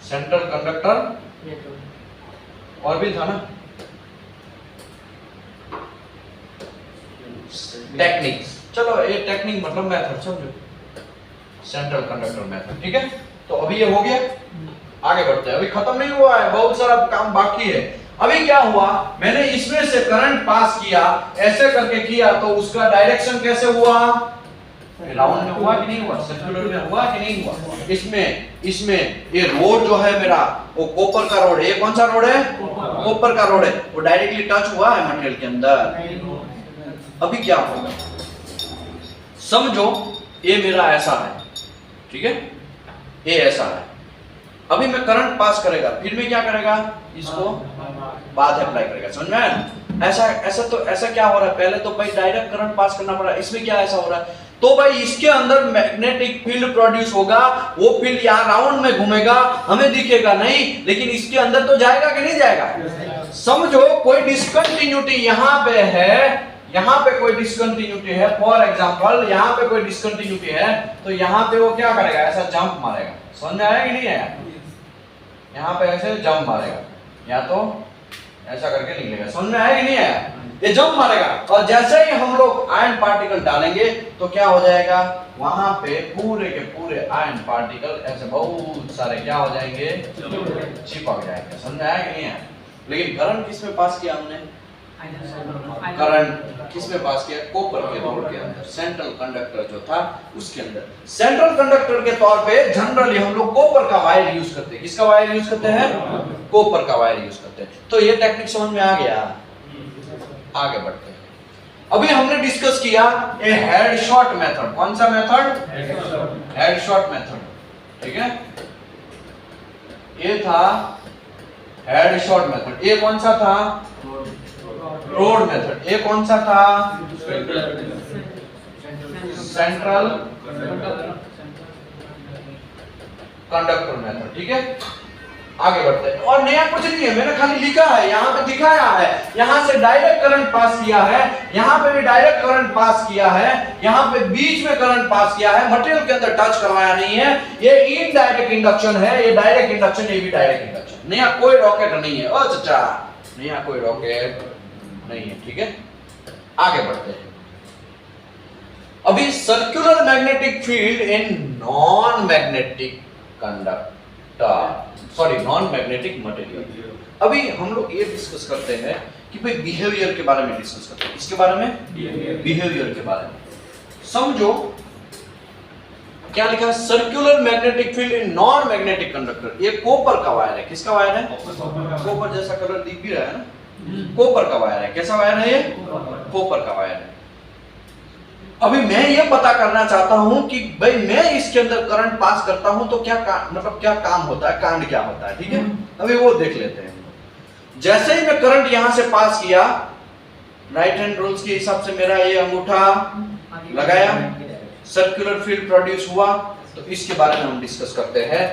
A: सेंट्रल कंडक्टर और भी था ना, टेक्निक्स। चलो ये टेक्निक मतलब मेथड समझो, सेंट्रल कंडक्टर मेथड, ठीक है। तो अभी ये हो गया, आगे बढ़ते हैं। अभी खत्म नहीं हुआ है, बहुत सारा काम बाकी है। अभी क्या हुआ, मैंने इसमें से करंट पास किया, ऐसे करके किया, तो उसका डायरेक्शन कैसे हुआ? राउंड में हुआ कि नहीं हुआ? सर्कुलर में हुआ कि नहीं हुआ? इसमें ये रोड जो है मेरा, वो कॉपर का रोड है। ये कौन सा रोड है? कॉपर का रोड है। वो डायरेक्टली टच हुआ है मटेरियल के अंदर। अभी क्या होगा, समझो ये मेरा ऐसा है, ठीक है, ये ऐसा है। अभी मैं करंट पास करेगा, फिर मैं क्या करेगा? इसको बाद अप्लाई करेगा। समझ में आया? ऐसा क्या हो रहा है? पहले तो भाई डायरेक्ट करंट पास करना पड़ा। इसमें क्या ऐसा हो रहा है? तो भाई इसके अंदर मैग्नेटिक फील्ड प्रोड्यूस होगा, वो फील्ड यहाँ राउंड में घूमेगा, हमें दिखेगा नहीं, लेकिन इसके अंदर तो जाएगा कि नहीं जाएगा। समझो कोई डिस्कंटिन्यूटी यहाँ पे है, यहाँ पे कोई डिस्कंटिन्यूटी है, फॉर एग्जांपल यहाँ पे कोई डिस्कंटिन्यूटी है, तो यहाँ पे वो क्या करेगा, ऐसा जंप मारेगा। समझ में आया कि नहीं आया? यहाँ पे ऐसे जंप मारेगा, या तो ऐसा करके निकलेगा। समझ में आया कि नहीं आया? ये जंप मारेगा, और जैसे ही हम लोग आयन पार्टिकल डालेंगे तो क्या हो जाएगा, वहां पे पूरे के पूरे आयन पार्टिकल ऐसे बहुत सारे क्या हो जाएंगे, चिपक जाएंगे। समझ में आया कि नहीं आया? लेकिन करंट किसमें पास किया हमने, करंट किसमें पास किया, कॉपर के रोड के अंदर, सेंट्रल कंडक्टर जो था उसके अंदर। सेंट्रल कंडक्टर के तौर पे जनरली हम लोग कॉपर का वायर यूज करते हैं। किसका वायर यूज करते हैं, कॉपर का वायर यूज करते हैं। तो ये टेक्निक समझ में आ गया। आगे बढ़ते हैं। अभी हमने डिस्कस किया ए हेड शॉट मेथड। कौन सा मेथड, हेड शॉट मेथड, ठीक है। ये था हेड शॉट मेथड। ये कौन सा था, रोड मेथड। ये कौन सा था, सेंट्रल कंडक्टर मेथड, ठीक है। आगे बढ़ते हैं। और नया कुछ नहीं है, मैंने खाली लिखा है, यहाँ पे दिखाया है। यहाँ से डायरेक्ट करंट पास किया है, यहाँ पे भी डायरेक्ट करंट पास किया है, यहाँ पे बीच में करंट पास किया है, मटेरियल के अंदर टच करवाया नहीं है। ये इनडायरेक्ट इंडक्शन है, ये डायरेक्ट इंडक्शन, ये भी डायरेक्ट इंडक्शन। नया कोई रॉकेट नहीं है, ओ चाचा, नया कोई रॉकेट नहीं है, ठीक है। आगे बढ़ते हैं। अभी circular magnetic field in non magnetic conductor, sorry non magnetic material. अभी हम लोग ये डिस्कस करते हैं कि भाई बिहेवियर के बारे में डिस्कस करते हैं। किसके बारे में, बिहेवियर के बारे में। समझो क्या लिखा है, circular magnetic field in non magnetic conductor. ये कॉपर का वायर है। किसका वायर है, कॉपर जैसा कलर दिख भी रहा है ना, कॉपर का वायर है। कैसा वायर है ये, कॉपर का वायर है। अभी मैं ये पता करना चाहता हूं कि भाई मैं इसके अंदर करंट पास करता हूं तो क्या मतलब क्या काम होता है, कांड क्या होता है, ठीक है। अभी वो देख लेते हैं। जैसे ही मैं करंट यहां से पास किया, राइट हैंड रूल्स के हिसाब से मेरा ये अंगूठा लगाया, सर्कुलर फील्ड प्रोड्यूस हुआ। तो इसके बारे में हम डिस्कस करते हैं।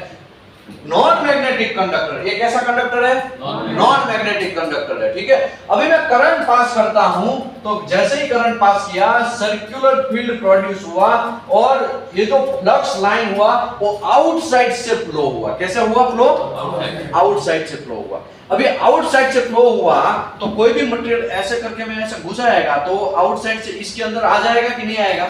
A: नॉन मैग्नेटिक कंडक्टर, ये कैसा कंडक्टर है, नॉन मैग्नेटिक कंडक्टर है, ठीक है। अभी मैं करंट पास करता हूं तो जैसे ही करंट पास किया, सर्कुलर फील्ड प्रोड्यूस हुआ, और ये जो फ्लक्स लाइन हुआ वो आउटसाइड से फ्लो हुआ। कैसे हुआ फ्लो, आउटसाइड से फ्लो हुआ। अभी आउटसाइड से फ्लो हुआ तो कोई भी मटेरियल ऐसे करके मैं ऐसे घुसाएगा तो आउटसाइड से इसके अंदर आ जाएगा कि नहीं आएगा,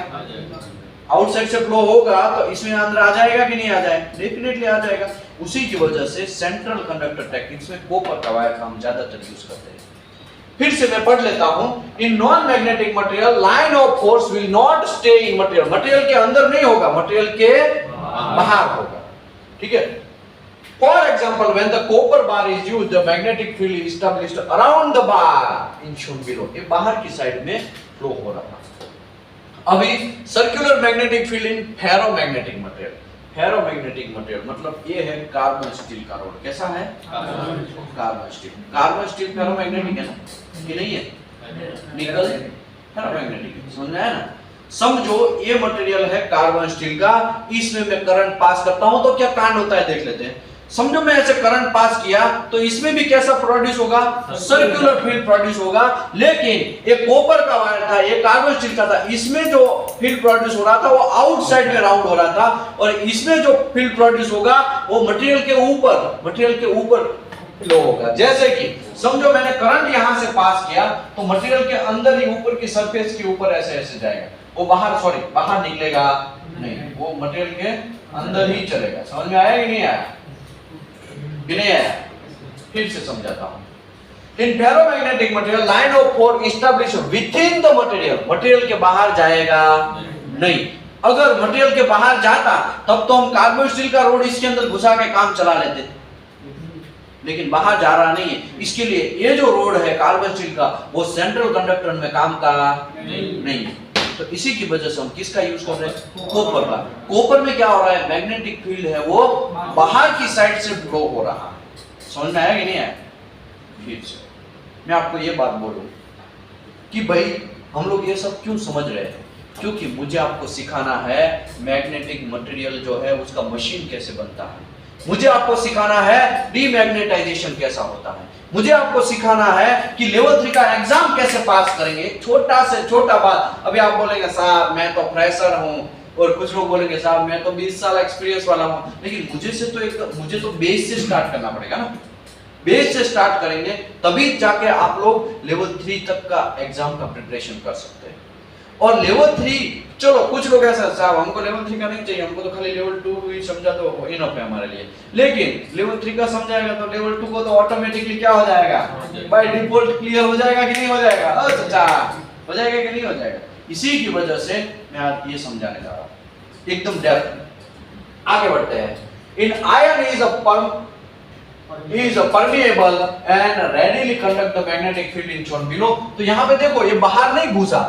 A: आउटसाइड से फ्लो होगा तो इसमें अंदर आ जाएगा कि नहीं आ जाएगा, डेफिनेटली आ जाएगा। उसी की वजह से सेंट्रल कंडक्टर टेक्निक्स में कॉपर का वायर का हम ज्यादातर यूज करते हैं। फिर से मैं पढ़ लेता हूं। In non magnetic material line of force will not stay in material. Material के अंदर नहीं होगा, मटेरियल के बाहर होगा, ठीक है। For example when the copper bar is used, the magnetic field is established around the bar in shown below. ये बाहर की साइड में फ्लो हो रहा था। अभी सर्कुलर मैग्नेटिक फील्ड इन फेरोमैग्नेटिक मटेरियल। फेरोमैग्नेटिक मटेरियल मतलब ये है कार्बन स्टील का रोड। कैसा है, carbon steel. Carbon steel ferromagnetic है ना, ये नहीं है, निकल फेरोमैग्नेटिक है। समझ में आया ना। समझो ये मटेरियल है कार्बन स्टील का, इसमें मैं करंट पास करता हूं तो क्या कांड होता है देख लेते हैं। समझो मैं ऐसे करंट पास किया तो इसमें भी कैसा प्रोड्यूस होगा, सर्कुलर फील्ड प्रोड्यूस होगा। लेकिन ये कॉपर का वायर था, ये कार्बन स्टील का था, इसमें जो फील्ड प्रोड्यूस हो रहा था वो आउटसाइड में राउंड हो रहा था, और इसमें जो फील्ड प्रोड्यूस होगा वो मटेरियल के ऊपर फ्लो होगा। जैसे कि समझो मैंने करंट यहां से पास किया तो मटेरियल के अंदर ही ऊपर की सरफेस के ऊपर ऐसे ऐसे जाएगा, वो बाहर निकलेगा नहीं, वो मटेरियल के अंदर ही चलेगा। समझ में आया कि नहीं आया, नहीं आया। फिर से समझाता हूं। In ferromagnetic material line of force establish within the material. Material के बाहर जाएगा नहीं। अगर मटेरियल के बाहर जाता तब तो हम कार्बन स्टील का रोड इसके अंदर घुसा के काम चला लेते थे, लेकिन बाहर जा रहा नहीं है। इसके लिए ये जो रोड है कार्बन स्टील का वो सेंट्रल कंडक्टर में काम का नहीं है। तो इसी की वजह से हम किसका यूज कर रहे हैं, कॉपर का। कॉपर में क्या हो रहा है, मैग्नेटिक फील्ड है वो बाहर की साइड से फ्लो हो रहा है। समझ में आया कि नहीं आया। फिर से मैं आपको ये बात बोलूं कि भाई हम लोग ये सब क्यों समझ रहे हैं। क्योंकि मुझे आपको सिखाना है मैग्नेटिक मटेरियल जो है उसका मशीन कैसे बनता है, मुझे आपको सिखाना है डीमैग्नेटाइजेशन कैसा होता है, मुझे आपको सिखाना है कि लेवल 3 का एग्जाम कैसे पास करेंगे। छोटा से छोटा बात, अभी आप बोलेंगे साहब मैं तो फ्रेशर हूं, और कुछ लोग बोलेंगे साहब मैं तो 20 साल एक्सपीरियंस वाला हूं, लेकिन मुझे तो बेस से स्टार्ट करना पड़ेगा ना। बेस से स्टार्ट करेंगे तभी जाके आप लोग लेवल 3 तक का एग्जाम का प्रिपरेशन कर सकते हैं। और लेवल 3, चलो कुछ लोग ऐसा साहब हमको लेवल 3 का नहीं चाहिए, हमको तो खाली लेवल 2 ही समझा तो इनफ है हमारे लिए, लेकिन लेवल 3 का समझाएगा तो लेवल 2 को तो ऑटोमेटिकली क्या हो जाएगा, बाय डिफॉल्ट क्लियर हो जाएगा कि नहीं हो जाएगा? अच्छा, हो जाएगा कि नहीं हो जाएगा? इसी की वजह से मैं आज ये समझाने जा रहा हूं एकदम डेप्थ। आगे बढ़ते हैं। In ion is permeable and readily conduct the magnetic field in shown below। तो यहाँ पे देखो ये बाहर नहीं घुसा,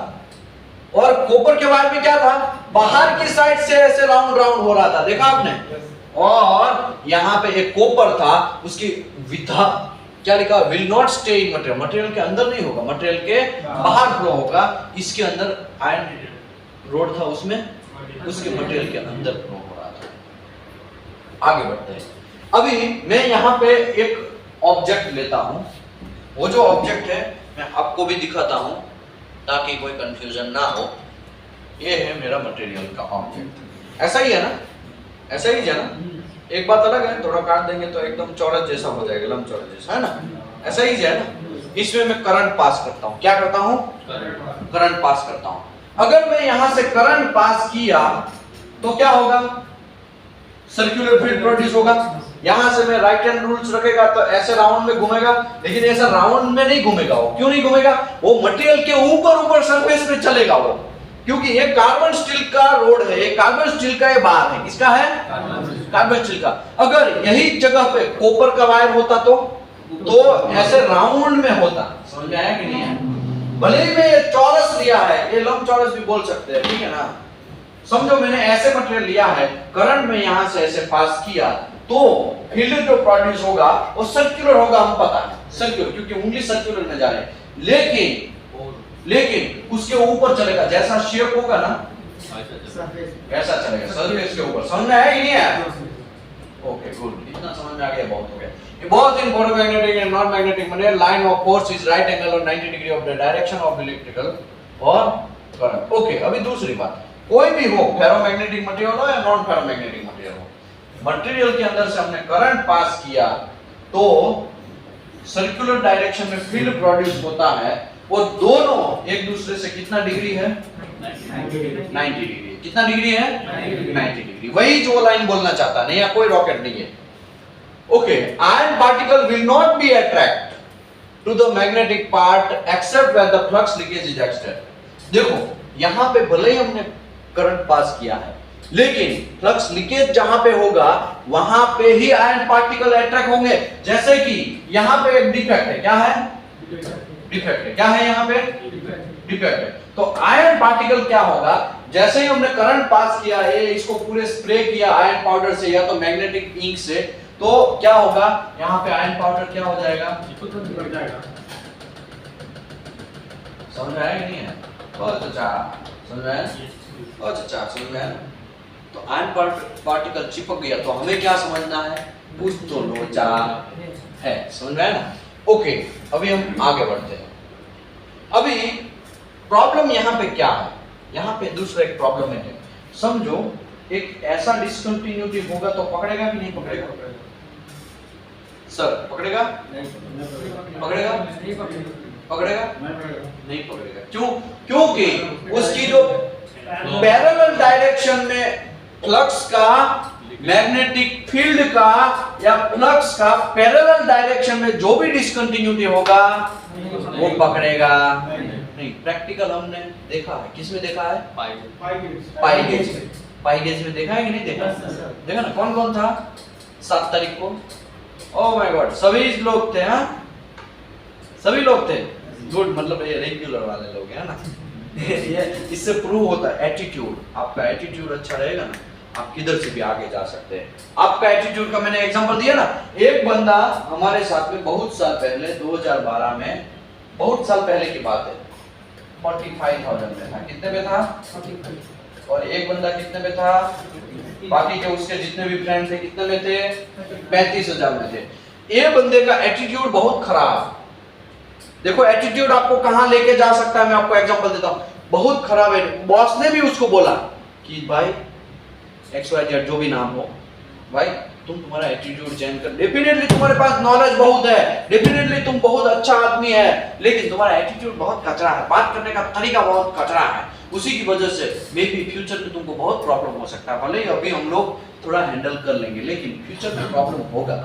A: और कॉपर के बारे में क्या था, बाहर की साइड से ऐसे राउंड राउंड हो रहा था, देखा आपने? और यहाँ पे एक कॉपर था, उसकी विधा क्या लिखा, will not stay in material, material के अंदर नहीं होगा, मटेरियल के बाहर फ्लो होगा। इसके अंदर आयरन रोड था, उसमें उसके मटेरियल के अंदर फ्लो हो रहा था। आगे बढ़ते हैं। अभी मैं यहाँ पे एक ऑब्जेक्ट लेता हूं, वो जो ऑब्जेक्ट है मैं आपको भी दिखाता हूं ताकि कोई कंफ्यूजन ना हो। ये है मेरा मटेरियल का ऑब्जेक्ट, ऐसा ही है ना, ऐसा ही है ना। एक बात अलग है, थोड़ा काट देंगे तो एकदम चौरस जैसा हो जाएगा, लंबचौरस जैसा, है ना, ऐसा ही है ना। इसमें मैं करंट पास करता हूं, क्या करता हूं, करंट पास करता हूं। अगर मैं यहां से करंट पास किया तो क्या होगा, सर्कुलर फील्ड प्रोड्यूस होगा। यहां से मैं राइट हैंड रूल्स रखेगा तो ऐसे राउंड में घूमेगा, लेकिन ऐसा राउंड में नहीं घूमेगा। वो क्यों नहीं घूमेगा, वो मटेरियल के ऊपर ऊपर सरफेस पे चलेगा वो, क्योंकि ये कार्बन स्टील का रोड है, ये कार्बन स्टील का ये बार है, किसका है, कार्बन स्टील का। अगर यही जगह पे कॉपर का वायर होता तो ऐसे राउंड में होता, समझ में आया कि नहीं है? भले ही मैं ये चौरस लिया है, ये लंबचौरस भी बोल सकते हैं, ठीक है ना। समझो मैंने ऐसे मटेरियल लिया है, करंट में यहां से ऐसे पास किया तो फील्ड जो प्रोड्यूस होगा वो सर्कुलर होगा, हम पता है सर्कुलर, क्योंकि उंगली सर्कुलर में जा रहे हैं। लेकिन उसके ऊपर चलेगा, जैसा शेप होगा ना वैसा चलेगा सरफेस के ऊपर। समझ में आया कि नहीं आया? ओके गुड, इतना समझ में आ गया, बहुत हो गया। ये बहुत important magnetic and non magnetic material, line of force is right angle और 90 degree of the direction of electrical और करंट। ओके, अभी दूसरी बात, कोई भी हो, फेरोमैग्नेटिक मटेरियल हो या नॉन फेरोमैग्नेटिक मटेरियल हो, मटेरियल के अंदर से हमने करंट पास किया तो सर्कुलर डायरेक्शन में फील्ड प्रोड्यूस होता है। वो दोनों एक दूसरे से कितना डिग्री है, 90 डिग्री। कितना डिग्री है, 90 डिग्री। वही जो लाइन बोलना चाहता, नहीं या कोई रॉकेट नहीं है। Okay, iron particle will not be attract to the magnetic part except when the flux leakage is extend. देखो यहां पे भले ही हमने करंट पास किया है, लेकिन फ्लक्स लीकेज जहां पे होगा वहां पे ही आयरन पार्टिकल अट्रैक्ट होंगे। जैसे कि यहां पे एक डिफेक्ट है, क्या है, डिफेक्ट है, क्या है यहाँ पे, डिफेक्ट है। तो आयरन पार्टिकल क्या होगा, जैसे ही हमने करंट पास किया है, इसको पूरे स्प्रे किया आयरन पाउडर से या तो मैग्नेटिक इंक से, तो क्या होगा, यहाँ पे आयरन पाउडर क्या हो जाएगा, समझ में आया कि नहीं है? बहुत अच्छा, समझ में आया, बहुत अच्छा, समझ में आया। तो आयरन पार्टिकल चिपक गया तो हमें क्या समझना है, कुछ तो लोचा है, समझ में आया ना। ओके, अभी हम आगे बढ़ते हैं। अभी प्रॉब्लम यहाँ पे क्या है, यहाँ पे दूसरा एक प्रॉब्लम है। समझो एक ऐसा डिसकंटिन्यूटी होगा तो पकड़ेगा कि नहीं पकड़ेगा, सर पकड़ेगा, पकड़ेगा, पकड़ेगा, नहीं पकड़ेगा। क्यों? क्योंकि उसकी जो पैरेलल डायरेक्शन में फ्लक्स का, मैग्नेटिक फील्ड का या फ्लक्स का पैरेलल डायरेक्शन में जो भी डिसकंटिन्यूटी होगा वो पकड़ेगा नहीं। प्रैक्टिकल हमने देखा है, किसमें देखा है, पाई गेज में। पाई गेज में देखा है कि नहीं देखा, देखा ना। कौन कौन था 7 तारीख को? ओह माय गॉड, सभी लोग थे, हाँ सभी लोग थे, गुड, मतलब ये रेगुलर वाले लोग हैं ना। ये इससे प्रूव होता है एटीट्यूड, आपका एटीट्यूड अच्छा रहेगा ना, आप किधर से भी आगे जा सकते हैं। आपका एटीट्यूड का मैंने एग्जांपल दिया ना, एक बंदा हमारे साथ में बहुत साल पहले 2012 में, बहुत साल पहले की बात है, 45,000 में था। कितने में था? 45। और एक बंदा कितने में था? बाकी के उसके जितने भी फ्रेंड थे कितने में थे? 35,000 में थे। ये बंदे का एटीट्यूड बहुत खराब। देखो एटीट्यूड आपको कहां लेके जा सकता है, मैं आपको एग्जांपल देता हूं। बहुत खराब है। बॉस ने भी उसको बोला कि भाई XYZ जो भी नाम हो, भाई तुम तुम्हारा एटीट्यूड चेंज कर। डेफिनेटली तुम्हारे पास नॉलेज बहुत है, डेफिनेटली तुम बहुत अच्छा आदमी है, लेकिन तुम्हारा एटीट्यूड बहुत कचरा है, बात करने का तरीका बहुत कचरा है। उसी की वजह से मे बी फ्यूचर में तुमको बहुत प्रॉब्लम हो सकता है। भले ही अभी हम लोग थोड़ा हैंडल कर लेंगे, लेकिन फ्यूचर में प्रॉब्लम होगा।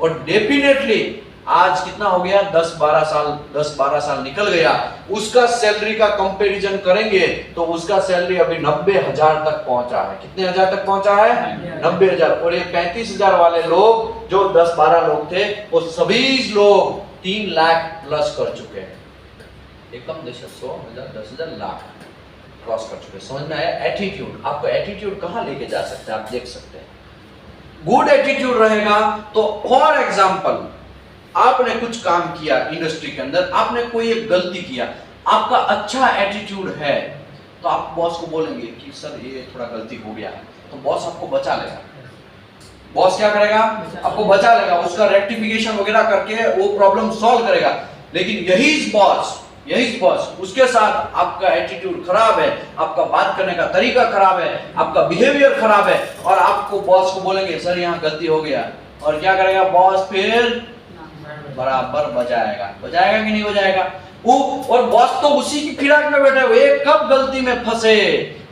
A: और डेफिनेटली आज कितना हो गया? 10-12 साल निकल गया। उसका सैलरी का कंपैरिजन करेंगे तो उसका सैलरी अभी 90,000 तक पहुंचा है। कितने हजार तक पहुंचा है? 90,000। और ये 35,000 वाले लोग जो 10-12 लोग थे, वो सभी लोग 3 लाख प्लस कर चुके हैं। एकम 100,000 10,000 लाख क्रॉस कर चुके हैं। समझ में आया? एटीट्यूड, आपको एटीट्यूड कहां लेके जा सकते हैं आप देख सकते हैं। गुड एटीट्यूड रहेगा तो फॉर एग्जांपल आपने कुछ काम किया इंडस्ट्री के अंदर, आपने कोई एक गलती किया, आपका अच्छा एटीट्यूड है तो आप बॉस को बोलेंगे कि सर ये थोड़ा गलती हो गया है, तो बॉस आपको बचा लेगा। बॉस क्या करेगा? आपको बचा लेगा, उसका रेक्टिफिकेशन वगैरह करके वो प्रॉब्लम सॉल्व करेगा। लेकिन यही बॉस उसके साथ आपका एटीट्यूड खराब है, आपका बात करने का तरीका खराब है, आपका बिहेवियर खराब है, और आपको बॉस को बोलेंगे सर यहाँ गलती हो गया, और क्या करेगा बॉस? फिर बराबर बजाएगा कि नहीं बजाएगा? वो और बॉस तो उसी की फिराक में बैठे हुए, कब गलती में फंसे,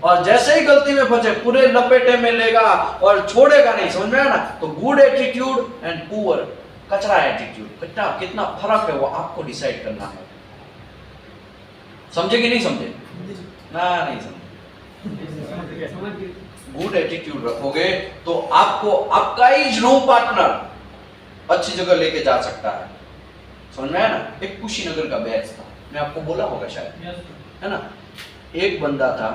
A: और जैसे ही गलती में फंसे पूरे लपेटे में लेगा और छोड़ेगा नहीं। समझ में आया ना? तो गुड एटीट्यूड एंड पुअर कचरा एटीट्यूड, कितना फर्क है वो आपको डिसाइड करना है। समझे कि नहीं समझे? ना नहीं समझे। गुड एटीट्यूड रखोगे तो आपको आपका ही रूम पार्टनर अच्छी जगह लेके जा सकता है। समझ में आया ना? एक कुशीनगर का बैच था, मैं आपको बोला होगा शायद, है ना? एक बंदा था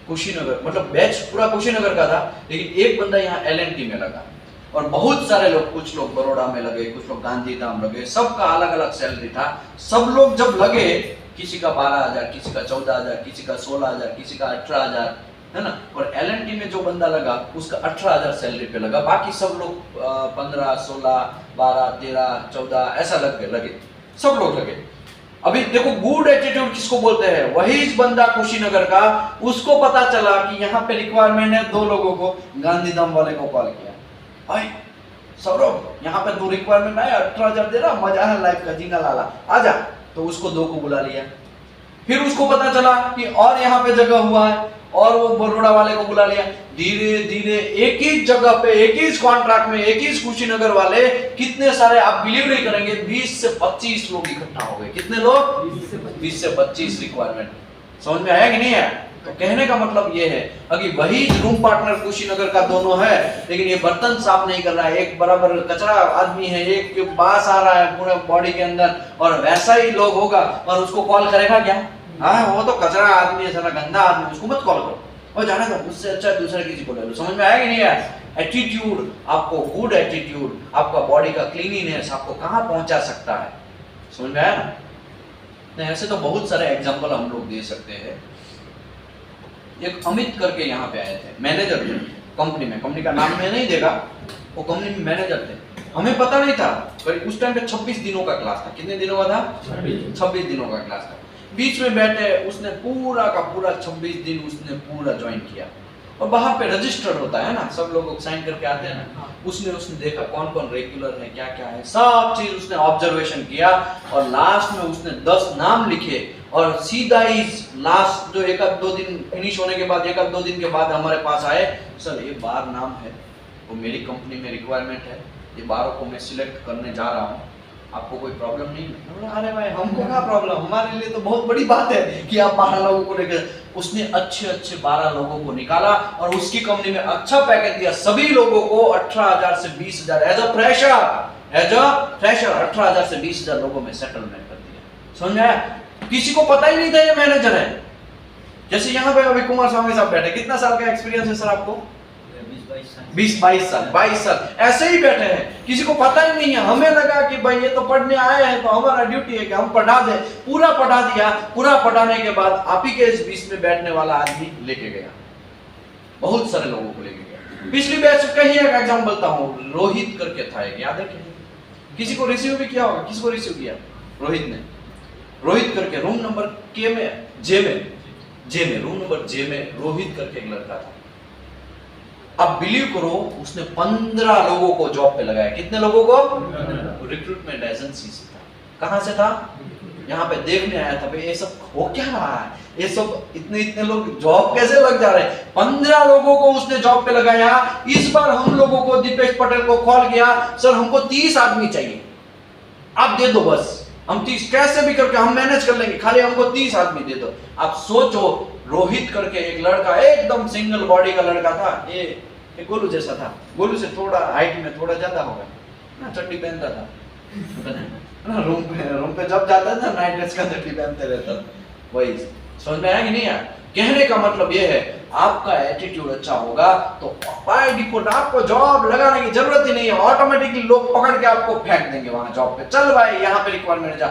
A: कुशीनगर, मतलब बैच पूरा कुशीनगर का था, लेकिन एक बंदा यहाँ LNT में लगा, और बहुत सारे लोग, कुछ लोग बड़ौदा में लगे, कुछ लोग गांधीधाम लगे, सबका अलग अलग सैलरी था। सब लोग जब लगे, किसी का 12,000, किसी का 14,000, किसी का 16,000, किसी का 18,000, है ना? और LNT में जो बंदा लगा उसका 18,000 सैलरी पे लगा, बाकी सब लोग 15, 16, 12, 13, 14 ऐसा लगे, सब लोग लगे। अभी देखो गुड एटीट्यूड किसको बोलते हैं? वही बंदा कुशीनगर का, उसको पता चला कि यहाँ पे रिक्वायरमेंट है 2 लोगों को, गांधीधाम वाले को कॉल किया, भाई सौरभ यहाँ पे 2 रिक्वायरमेंट आया, 18,000 दे रहा, मजा है लाइफ का, जीना लाला, आजा। तो उसको 2 को बुला लिया। फिर उसको पता चला कि और यहाँ पे जगह हुआ है, और वो बड़ौदा वाले को बुला लिया। धीरे धीरे एक ही जगह पे, एक ही कॉन्ट्रैक्ट में, एक ही कुशीनगर वाले कितने सारे, आप बिलीव नहीं करेंगे, 20 से 25 लोग इकट्ठा हो गए। कितने लोग? 20 से 25 रिक्वायरमेंट। समझ में आया कि नहीं है? तो कहने का मतलब ये है, अभी वही रूम पार्टनर कुशीनगर का दोनों है, लेकिन ये बर्तन साफ नहीं कर रहा है, एक बराबर कचरा आदमी है, एक बास आ रहा है पूरे बॉडी के अंदर, और वैसा ही लोग होगा और उसको कॉल करेगा क्या? हाँ वो तो कचरा आदमी है, साला गंदा आदमी, उसको मत कॉल करो, और जाने दो, उससे अच्छा दूसरे किसी को ले लो। समझ में आया कि नहीं आया? एटीट्यूड, आपको गुड एटीट्यूड, आपका बॉडी का क्लीनिनेस आपको कहाँ पहुंचा सकता है। समझ में आया ना? नहीं, ऐसे तो बहुत सारे एग्जांपल हम लोग दे सकते हैं। एक अमित करके यहाँ पे आए थे, मैनेजर थे कंपनी में, कंपनी का नाम मैं नहीं देगा, वो कंपनी में मैनेजर थे। हमें पता नहीं था, उस टाइम पे 26 दिनों का क्लास था। कितने दिनों का था? 26 दिनों का क्लास था। बीच में बैठे उसने पूरा का पूरा 26 दिन उसने पूरा ज्वाइन किया, और बाहर पे रजिस्टर्ड होता है ना, सब लोग साइन करके आते हैं ना, उसने देखा कौन कौन रेगुलर है, क्या क्या है, सब चीज उसने ऑब्जर्वेशन किया, और लास्ट में उसने 10 नाम लिखे, और सीधा ही लास्ट जो 1-2 दिन फिनिश होने के बाद, 1-2 दिन के बाद हमारे पास आए, सर ये 12 नाम है, वो मेरी कंपनी में रिक्वायरमेंट है, ये 12 को मैं सिलेक्ट करने जा रहा हूँ, आपको कोई प्रॉब्लम नहीं है? अरे भाई हमको क्या प्रॉब्लम, हमारे लिए तो बहुत बड़ी बात है कि आप 12 लोगों को लेकर। उसने अच्छे 12 लोगों को निकाला, और उसकी कंपनी में अच्छा पैकेज दिया, सभी लोगों को 18,000 से 20,000 एज अ फ्रेशर 18,000 से 20,000 लोगों में सेटलमेंट कर दिया। समझ में आया? किसी को पता ही नहीं था ये मैनेजर है। जैसे यहाँ पे अभी कुमार स्वामी साहब बैठे, कितना साल का एक्सपीरियंस है सर आपको? 20-22 साल 22 साल ऐसे ही बैठे हैं, किसी को पता ही नहीं है। हमें लगा कि भाई ये तो पढ़ने आए हैं तो हमारा ड्यूटी है कि हम पढ़ा दें, पूरा पढ़ा दिया। पूरा पढ़ाने के बाद आप ही के इस बीच में बैठने वाला आदमी लेके गया, बहुत सारे लोगों को लेके गया। पिछली बैच का ही एक एग्जाम्पल बताता हूँ, रोहित करके था एक, याद है कि किसी को रिसीव भी किया होगा? किसको रिसीव किया? रोहित ने। रोहित करके रूम नंबर के में जे में रूम नंबर जे में रोहित करके एक लड़का था। अब बिलीव करो उसने 15 लोगों को जॉब पे लगाया। कितने लोगों को? रिक्रूटमेंट एजेंसी से था। कहां से था? यहाँ पे देखने आया था भाई ये सब हो क्या रहा है, ये सब इतने लोग जॉब कैसे लग जा रहे हैं। 15 लोगों को उसने जॉब पे लगाया। इस बार हम लोगों को दीपेश पटेल को कॉल किया, सर हमको 30 आदमी चाहिए, आप दे दो, बस हम 30 कैसे भी करके हम मैनेज कर लेंगे, खाली हमको 30 आदमी दे दो। आप सोचो, रोहित करके एक लड़का, एकदम सिंगल बॉडी का लड़का था, ये गोलू जैसा था, गोलू से थोड़ा हाइट में थोड़ा ज्यादा होगा ना, चड्डी पहनता था ना, रूम पे जब जाता था नाइट ड्रेस का चड्डी पहनते रहता, वही। समझ में आया कि नहीं यार? कहने का मतलब ये है, आपका एटीट्यूड अच्छा होगा तो बाय डिफॉल्ट आपको जॉब लगाने की जरूरत ही नहीं है, ऑटोमेटिकली लोग पकड़ के आपको फेंक देंगे वहां जॉब पे। चल भाई यहाँ पे रिक्वायरमेंट जा,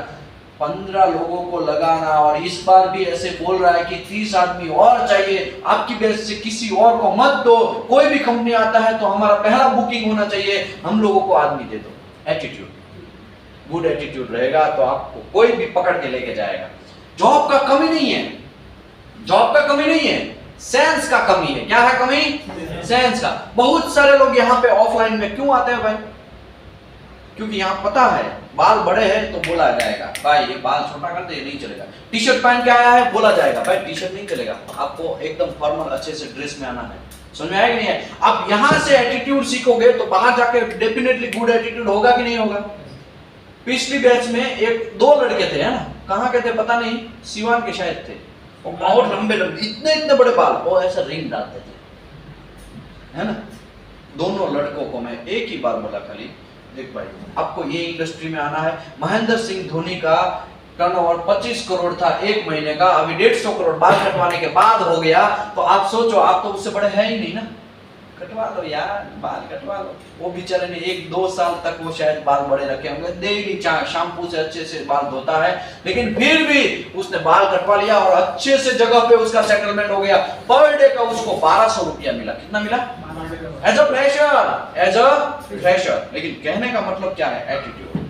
A: 15 लोगों को लगाना, और इस बार भी ऐसे बोल रहा है कि 30 आदमी और चाहिए, आपकी बेस से किसी और को मत दो, कोई भी कंपनी आता है तो हमारा पहला बुकिंग होना चाहिए, हम लोगों को आदमी दे दो। एटीट्यूड, गुड एटीट्यूड रहेगा तो आपको कोई भी पकड़ के लेके जाएगा। जॉब का कमी नहीं है, जॉब का कमी नहीं है, सेंस का कमी है। क्या है कमी? सेंस का। बहुत सारे लोग यहाँ पे ऑफलाइन में क्यों आते हैं भाई? क्योंकि यहाँ पता है बाल बड़े हैं तो बोला जाएगा भाई ये बाल छोटा कर दे, नहीं चलेगा। टी शर्ट पहन के आया है, बोला जाएगा भाई टी शर्ट नहीं चलेगा, आपको एकदम फॉर्मल अच्छे से ड्रेस में आना है। समझ में आया कि नहीं है? आप यहाँ से एटीट्यूड सीखोगे तो बाहर जाके डेफिनेटली गुड एटीट्यूड होगा कि नहीं होगा। पिछली बैच में एक दो लड़के थे, है ना, कहाँ के थे पता नहीं, सिवान के शायद थे, बहुत लंबे लंबे इतने बड़े बाल, वो ऐसा रिंग डालते थे, है ना। दोनों लड़कों को मैं एक ही बार बोला, खाली देख भाई आपको ये इंडस्ट्री में आना है। महेंद्र सिंह धोनी का टर्नओवर 25 करोड़ था एक महीने का, अभी 150 करोड़ बाल कटवाने के बाद हो गया। तो आप सोचो, आप तो उससे बड़े है ही नहीं ना, कटवा लो यार, बाल कटवा लो। वो बेचारे ने 1-2 साल तक वो शायद बाल बड़े रखे होंगे, डेली शैम्पू से अच्छे से बाल धोता है, लेकिन फिर भी उसने बाल कटवा लिया और अच्छे से जगह पे उसका सेटलमेंट हो गया। पर डे का उसको 1200 रुपया मिला। कितना मिला? As a fresher. लेकिन कहने का मतलब क्या है? एटीट्यूड,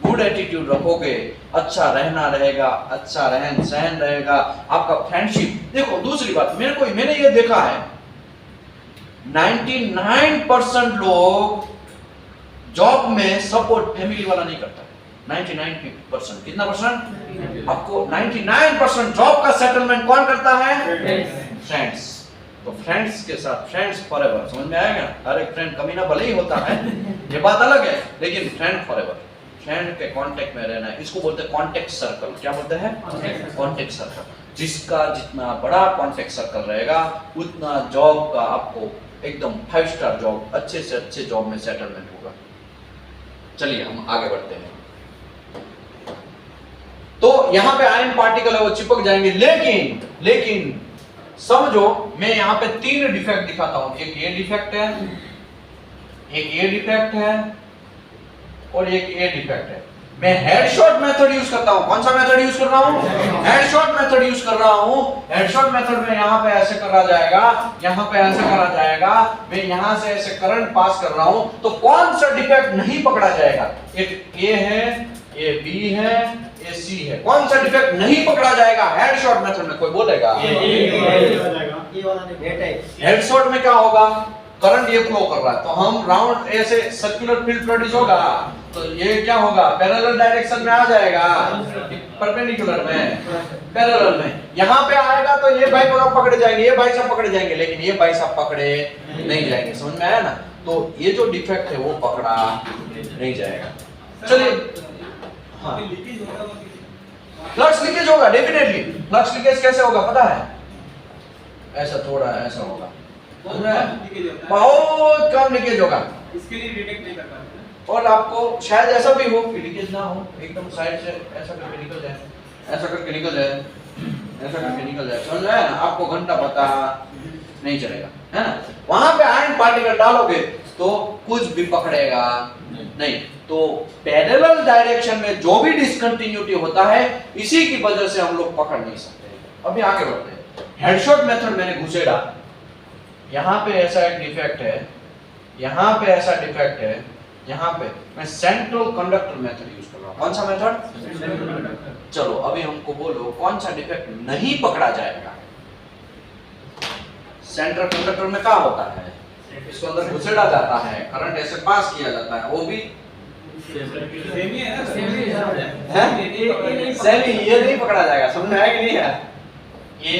A: गुड एटीट्यूड रखोगे, अच्छा रहना रहेगा, अच्छा रहन सहन रहेगा, आपका फ्रेंडशिप। देखो दूसरी बात, मैंने ये देखा है 99% लोग जॉब में सपोर्ट फैमिली वाला नहीं करता। 99%, कितना परसेंट? आपको 99% जॉब का सेटलमेंट कौन करता है? फ्रेंड्स। तो फ्रेंड्स के साथ फ्रेंड्स फॉरएवर। समझ में आएगा? हर एक फ्रेंड कमीना भले ही होता है, ये बात अलग है, लेकिन फ्रेंड फॉरएवर, फ्रेंड के कांटेक्ट में रहना है। इसको बोलते हैं कांटेक्ट सर्कल। क्या बोलते हैं? Contact circle. जिसका जितना बड़ा कांटेक्ट सर्कल रहेगा उतना जॉब का आपको एकदम 5 स्टार जॉब, अच्छे से अच्छे जॉब में सेटलमेंट होगा। चलिए हम आगे बढ़ते हैं। तो यहां पे आयन पार्टिकल है वो चिपक जाएंगे, लेकिन समझो मैं यहां पे 3 डिफेक्ट दिखाता हूं। एक ये डिफेक्ट है, एक ये डिफेक्ट है और एक ये डिफेक्ट है। मैं हेडशॉट मेथड यूज करता हूं। कौन सा मेथड यूज कर रहा हूं? हेडशॉट मेथड यूज कर रहा हूं। हेडशॉट मेथड में यहां पे ऐसे करा जाएगा, यहां पे ऐसे करा जाएगा, मैं यहां से ऐसे करंट पास कर रहा हूं, तो कौन सा डिफेक्ट नहीं पकड़ा जाएगा? एक ए है, ए बी है, ए सी है। कौन सा डिफेक्ट नहीं पकड़ा जाएगा हेडशॉट मेथड में? कोई बोलेगा? हेडशॉट में क्या होगा? करंट ये फ्लो कर रहा है तो हम राउंड ऐसे सर्कुलर फील्ड प्रोड्यूस होगा, तो ये क्या होगा? पैरेलल डायरेक्शन में आ जाएगा, परपेंडिकुलर में, पैरेलल में। यहाँ पे आएगा तो ये भाई साहब पकड़े जाएंगे, ये भाई साहब पकड़े जाएंगे, लेकिन ये भाई साहब पकड़े नहीं जाएंगे। समझ में आया ना? तो ये जो डिफेक्ट है वो पकड़ा नहीं जाएगा। चलिए, हाँ, फ्लक्स लीकेज होगा डेफिनेटली। फ्लक्स लीकेज कैसे होगा पता है? ऐसा थोड़ा ऐसा होगा, बहुत कम लीकेज होगा,
B: इसके लिए डिटेक्ट नहीं कर पाते।
A: और आपको शायद ऐसा भी हो कि लीकेज ना हो, एकदम साइड से ऐसा करके निकल जाए, ऐसा करके निकल जाए, ऐसा करके निकल जाए। समझ रहे हैं ना? आपको घंटा पता नहीं चलेगा, है ना? वहां पे आयन पार्टिकल डालोगे तो कुछ भी पकड़ेगा नहीं। तो पैरेलल डायरेक्शन में जो भी डिसकंटिन्यूटी होता है इसी की वजह से हम लोग पकड़ नहीं सकते। अभी आगे बढ़ते हैं। हेडशॉट मेथड मैंने घुसेड़ा, यहां पे ऐसा एक डिफेक्ट है, यहां पे ऐसा डिफेक्ट है, यहां पे मैं सेंट्रल कंडक्टर मेथड यूज कर रहा हूं। कौन सा मेथड? चलो अभी हमको बोलो कौन सा डिफेक्ट नहीं पकड़ा जाएगा। सेंट्रल कंडक्टर में क्या होता है, इसको अंदर घुसेड़ा जाता है, करंट ऐसे पास किया जाता है, वो भी
B: सेमी है ना, सेमी
A: है सेमी, ये नहीं पकड़ा जाएगा। समझ में आया कि नहीं है? ए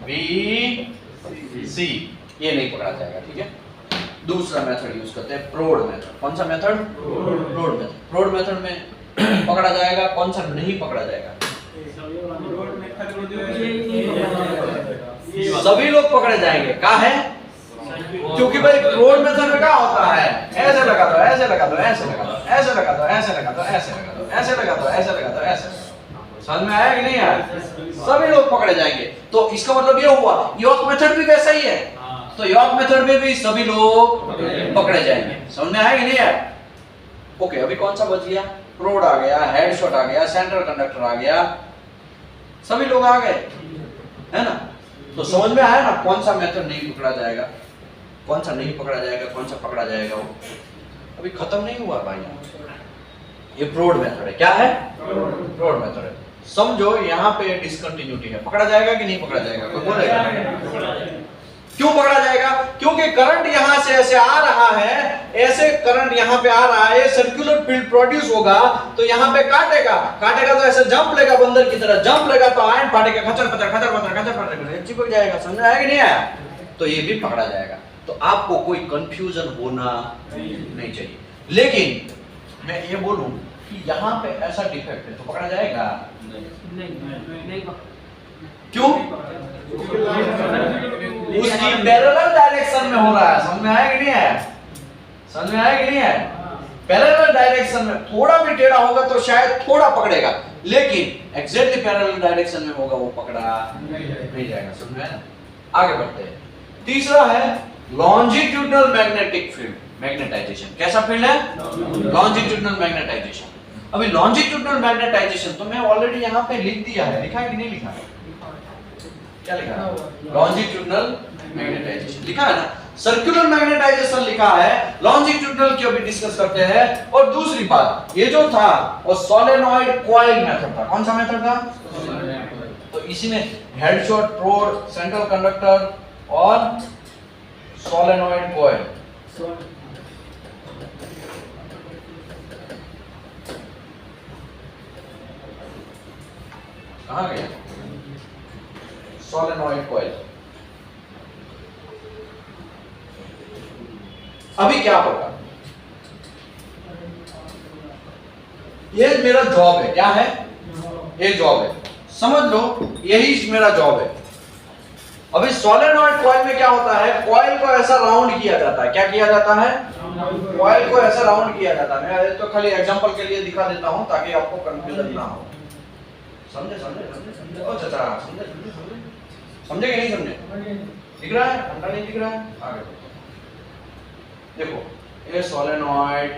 A: बी सी ये नहीं पकड़ा जाएगा, ठीक है। दूसरा मेथड यूज करते हैं प्रोड मेथड। कौन सा method? Prod method. Prod method में पकड़ा जाएगा, कौन सा नहीं पकड़ा जाएगा? सभी लोग पकड़े जाएंगे। क्या है? क्योंकि भाई प्रोड मेथड में क्या होता है, ऐसे लगा दो, ऐसे लगा दो, ऐसे लगा दो, ऐसे लगा दो, ऐसे लगा दो, ऐसे लगा दो, ऐसे लगा दो, ऐसे लगा दो, ऐसे। समझ में आया कि नहीं आया? सभी लोग पकड़े जाएंगे। तो इसका मतलब ये हुआ यॉर्क मेथड भी वैसा ही है। तो यॉर्क मेथड में भी सभी लोग पकड़े जाएंगे। समझ में आया कि नहीं आया? ओके, अभी कौन सा बच गया? प्रोड आ गया, हेडशॉट आ गया, सेंट्रल कंडक्टर आ गया, सभी लोग आ गए, है ना? तो समझ में आया ना कौन सा मेथड नहीं पकड़ा जाएगा, कौन सा नहीं पकड़ा जाएगा, कौन सा पकड़ा जाएगा। वो अभी खत्म नहीं हुआ भाई। ये प्रोड मेथड है। क्या है? प्रोड मेथड है। समझो यहाँ पे डिसकंटिन्यूटी है, पकड़ा जाएगा कि नहीं पकड़ा जाएगा? कोई बोलेगा? क्यों पकड़ा जाएगा? क्योंकि करंट यहाँ से ऐसे आ रहा है, ऐसे करंट यहाँ पे आ रहा है, सर्कुलर फील्ड प्रोड्यूस होगा, तो यहाँ पे काटेगा, काटेगा तो ऐसे जंप लेगा, बंदर की तरह जंप लेगा, तो आयन फाटेगा, खचर खचर खचर खचर खचर खचर चिपक जाएगा। समझ आया कि नहीं आया? तो ये भी पकड़ा जाएगा। तो आपको कोई कंफ्यूजन होना नहीं चाहिए। लेकिन मैं ये बोलूं कि यहाँ पे ऐसा डिफेक्ट है तो पकड़ा जाएगा?
B: नहीं।
A: क्यों? उसकी पैरेलल डायरेक्शन में हो रहा है। समझ में आया कि नहीं आया? समझ में आया कि नहीं आया? पैरेलल डायरेक्शन में थोड़ा भी टेढ़ा होगा तो शायद थोड़ा पकड़ेगा, लेकिन एग्जैक्टली पैरेलल डायरेक्शन में होगा वो पकड़ा नहीं जाएगा। समझ में आया? आगे बढ़ते हैं। तीसरा है लॉन्जिट्यूडनल मैग्नेटिक फील्ड, मैग्नेटाइजेशन। कैसा फील्ड है? Longitudinal magnetization. अभी लॉन्जिट्यूडनल मैग्नेटाइजेशन तो मैं ऑलरेडी यहाँ पे लिख दिया है, लिखा है कि नहीं लिखा है? क्या लिखा है? लॉन्जिट्यूडनल मैग्नेटाइजेशन लिखा है ना। सर्कुलर मैग्नेटाइजेशन लिखा है, लॉन्जिट्यूडनल की अभी डिस्कस करते हैं। और दूसरी बात, ये जो था वो सोलेनॉइड कॉइल मेथड था। कौन सा मेथड था? तो इसी में हेडशॉट, प्रोड, सेंट्रल कंडक्टर और सोलेनॉइड कॉइल। कहां गया? Solenoid coil. अभी क्या होगा? ये मेरा जॉब है। क्या है? ये जॉब है, समझ लो यही मेरा जॉब है। अभी सोलेनॉइड कॉइल में क्या होता है? कॉइल को ऐसा राउंड किया जाता है। क्या किया जाता है? कॉइल को ऐसा राउंड किया जाता है। मैं तो खाली एग्जांपल के लिए दिखा देता हूं ताकि आपको कंफ्यूजन ना हो। समझे समझे समझे? ओ चाचा समझे समझे समझे समझे कि नहीं समझे? दिख रहा है? घंटा नहीं दिख रहा है? आगे देखो, ये सोलेनॉइड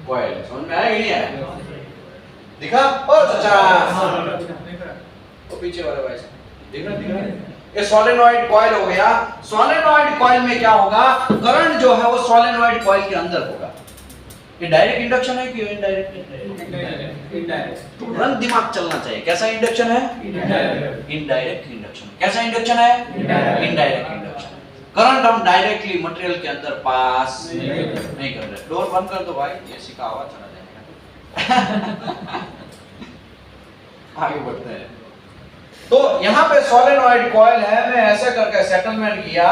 A: कॉइल। समझ में आया कि नहीं आया? दिखा? ओ चाचा वो पीछे वाले भाई दिख रहा है? ये सोलेनॉइड कॉइल हो गया। सोलेनॉइड कॉइल में क्या होगा? करंट जो है वो सोलेनॉइड कॉइल के अंदर होगा। ये डायरेक्ट इंडक्शन है कि इनडायरेक्ट?
B: इनडायरेक्ट।
A: तुरंत दिमाग चलना चाहिए। कैसा इंडक्शन है? Indirect induction. कैसा इंडक्शन है? Indirect induction. करंट हम डायरेक्टली मटेरियल के अंदर पास नहीं कर रहे। डोर बंद कर दो भाई, एसी का आवाज चला जाएगा। आगे बढ़ते हैं। तो यहां पे सोलेनॉइड कॉइल है, मैं ऐसे करके सेटलमेंट किया,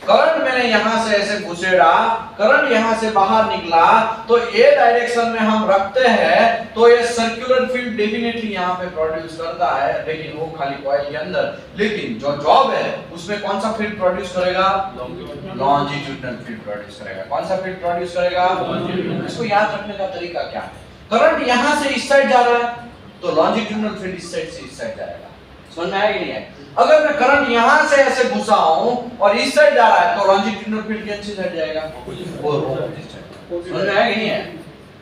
A: करंट मैंने यहां से ऐसे घुसेड़ा, करंट यहां से बाहर निकला, तो ये डायरेक्शन में हम रखते हैं तो ये सर्कुलर फील्ड डेफिनेटली यहां पे प्रोड्यूस करता है, लेकिन वो खाली कॉइल के अंदर। लेकिन जो जॉब है उसमें कौन सा फील्ड प्रोड्यूस करेगा? लॉन्जिट्यूडनल फील्ड प्रोड्यूस करेगा। कौन सा फील्ड प्रोड्यूस करेगा? इसको याद रखने का तरीका क्या है? करंट यहां से इस साइड जा रहा है तो लॉन्जिट्यूडनल फील्ड इस साइड से इस साइड जाएगा। समझ में आया कि नहीं आया? अगर मैं करंट यहां से ऐसे घुसा हूं और इस साइड जा रहा है तो लॉन्जिट्यूडिनल फील्ड की अच्छी साइड जाएगा, वो ऑपोजिट साइड। समझ में आया कि नहीं है?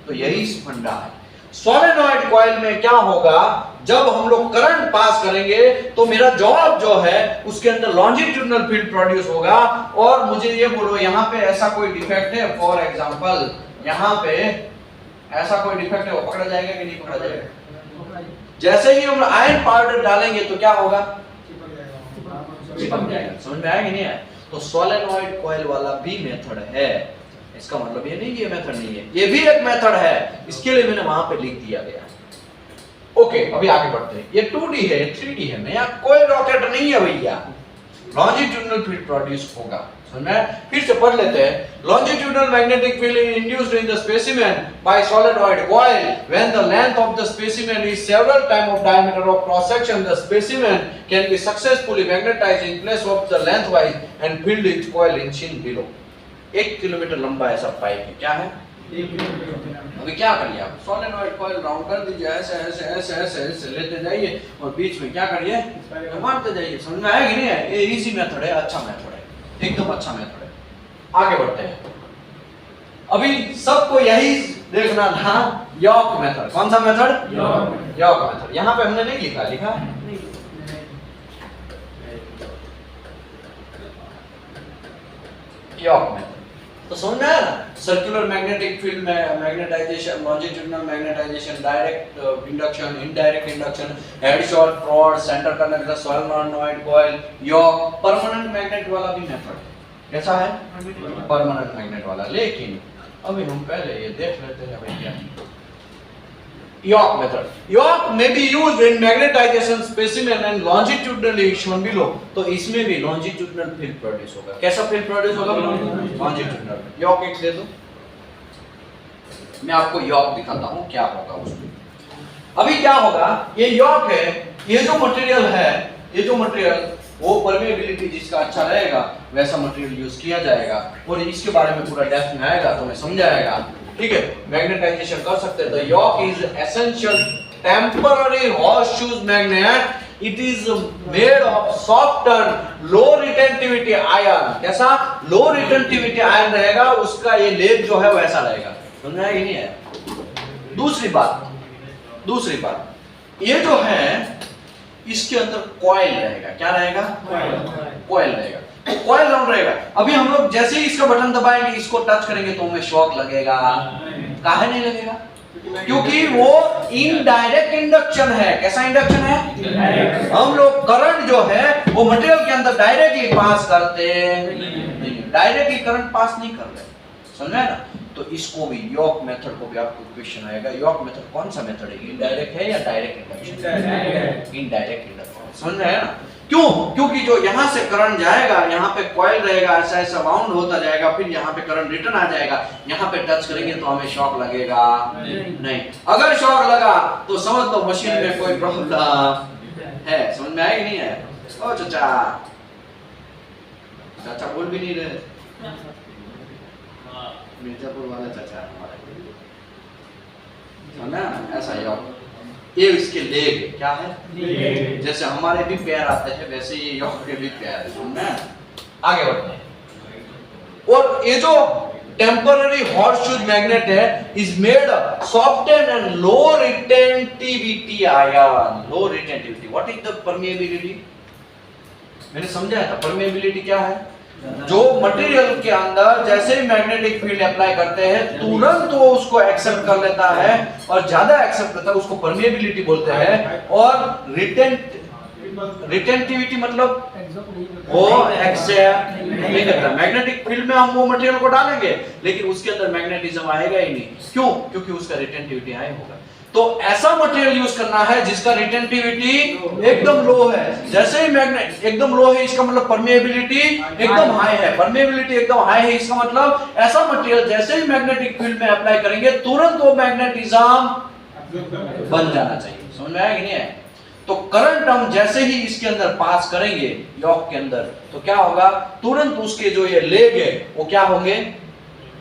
A: तो यही फंडा है। सोलेनॉइड कॉइल में क्या होगा, जब हम लोग करंट पास करेंगे तो मेरा जवाब जो है उसके अंदर लॉन्जिट्यूडिनल फील्ड प्रोड्यूस होगा। और मुझे ये बोलो यहां पे ऐसा कोई डिफेक्ट है, फॉर एग्जांपल यहां पे ऐसा कोई डिफेक्ट है, वो पकड़ा जाएगा कि नहीं पकड़ा जाएगा? जैसे ही हम आयरन पाउडर डालेंगे तो क्या होगा, चिपक जाएगा। समझ में आया कि नहीं है? तो सोलेनॉइड कॉइल वाला भी मेथड है, इसका मतलब ये नहीं कि ये मेथड नहीं है, ये भी एक मेथड है, इसके लिए मैंने वहां पे लिख दिया गया। ओके, अभी आगे बढ़ते हैं। ये 2D है, 3D है, नया कोई रॉकेट नहीं है भैया, लॉन्जिट्यूडिनल फील्ड प्रोड्यूस होगा। फिर से पढ़ लेते हैं। Longitudinal magnetic field is induced in the specimen by solenoid coil when the length of the specimen is several times of diameter of cross section. The specimen can be successfully magnetized in place of the lengthwise and filled with coil in seen below. 1 kilometre लंबा ऐसा पाइप है, क्या है? अभी क्या करिए आप, सोलेनॉइड कॉइल राउंड कर दीजिए, ऐसे ऐसे ऐसे ऐसे ऐसे लेते जाइए और बीच में क्या करिए, मारते जाइए। समझ में आया कि नहीं है? ये इजी मेथड है, अच्छा मेथड है, एकदम अच्छा मेथड है। आगे बढ़ते हैं। अभी सबको यही देखना था, यॉर्क मेथड। कौन सा मेथड? York method. यहाँ पे हमने नहीं लिखा यॉर्क मेथड। तो समझ में आया ना? सर्कुलर मैग्नेटिक फील्ड में magnetization, longitudinal magnetization, direct induction, indirect induction, head shot, rod, centre connector, solenoid coil, yoke, permanent magnet वाला भी मेथड है। कैसा है? परमानेंट मैग्नेट वाला। लेकिन अभी हम पहले ये देख लेते हैं भैया, York method. York may be used in magnetization specimen and longitudinally shown below. तो इसमें भी longitudinal field produce होगा। कैसा field produce होगा? longitudinal। York एक दे दो, मैं आपको York दिखाता हूँ क्या होगा उसमें। अभी क्या होगा, ये York है, ये जो मटेरियल है, ये जो मटेरियल वो परमेबिलिटी जिसका अच्छा रहेगा वैसा मटेरियल यूज किया जाएगा और इसके बारे में पूरा डेप्थ में आएगा तो मैं समझाएगा। ठीक है, मैग्नेटाइजेशन कर सकते हैं। The yoke is essential temporary horseshoes magnet. It is made of soften low retentivity iron. कैसा? लो रिटेंटिविटी आयरन रहेगा, उसका ये लेप जो है वैसा रहेगा। समझ में आया कि नहीं है? दूसरी बात, ये जो है इसके अंदर कॉइल रहेगा। क्या रहेगा? कॉइल रहेगा। तो कॉइल राउंड रहेगा। अभी हम लोग जैसे ही इसका बटन दबाएंगे, इसको टच करेंगे तो हमें शॉक लगेगा। काहे नहीं लगेगा? क्योंकि वो इनडायरेक्ट इंडक्शन है। कैसा इंडक्शन है? हम लोग करंट जो है वो मटेरियल के अंदर डायरेक्टली पास करते नहीं, डायरेक्टली करंट पास नहीं कर रहे। समझ में ना? तो इसको भी यॉर्क मेथड को भी आपको क्वेश्चन आएगा। यॉर्क मेथड कौन सा मेथड है? इनडायरेक्ट है या डायरेक्ट इंडक्शन? Indirect induction. समझ में आया ना? क्यों? क्योंकि जो यहाँ से करंट जाएगा, यहाँ पे कॉइल रहेगा, ऐसा ऐसा राउंड होता जाएगा, फिर यहाँ पे करंट रिटर्न आ जाएगा। यहाँ पे टच करेंगे तो हमें शॉक लगेगा नहीं। अगर शॉक लगा तो समझ लो मशीन में कोई प्रॉब्लम है। समझ में आया कि नहीं है? ओ चाचा बोल भी नहीं रहे, मिर्जापुर वाला चाचा हमारे, समझा? ऐसा यॉर्क, ये इसके लेग है। क्या है? जैसे हमारे भी पैर आते हैं वैसे ये यॉर्क के भी पैर है। समझा? आगे बढ़ते हैं। और ये जो टेम्पररी हॉर्सशूज मैग्नेट है is made soften and low retentivity iron. Low retentivity. What is the permeability? मैंने समझाया था परमेबिलिटी क्या है। जो मटेरियल के अंदर जैसे ही मैग्नेटिक फील्ड अप्लाई करते हैं तुरंत वो उसको एक्सेप्ट कर लेता है और ज्यादा एक्सेप्ट करता है, उसको परमेबिलिटी बोलते हैं। और रिटेंटिविटी मतलब वो एक्सेप्ट नहीं करता। मैग्नेटिक फील्ड में हम वो मटेरियल को डालेंगे लेकिन उसके अंदर मैग्नेटिज्म आएगा ही नहीं। क्यों? क्योंकि उसका रिटेंटिविटी हाई होगा। तो ऐसा मटेरियल यूज करना है जिसका रिटेंटिविटी एकदम लो है। जैसे ही मैग्नेट एकदम लो है इसका मतलब परमेबिलिटी एकदम हाई है। परमेबिलिटी एकदम हाई है इसका मतलब ऐसा मटेरियल जैसे ही मैग्नेटिक फील्ड में अप्लाई करेंगे तुरंत वो मैग्नेटिज्म बन जाना चाहिए। समझ में आया कि नहीं है? तो करंट हम जैसे ही इसके अंदर पास करेंगे यॉर्क के अंदर तो क्या होगा? तुरंत उसके जो ये लेग है वो क्या होंगे?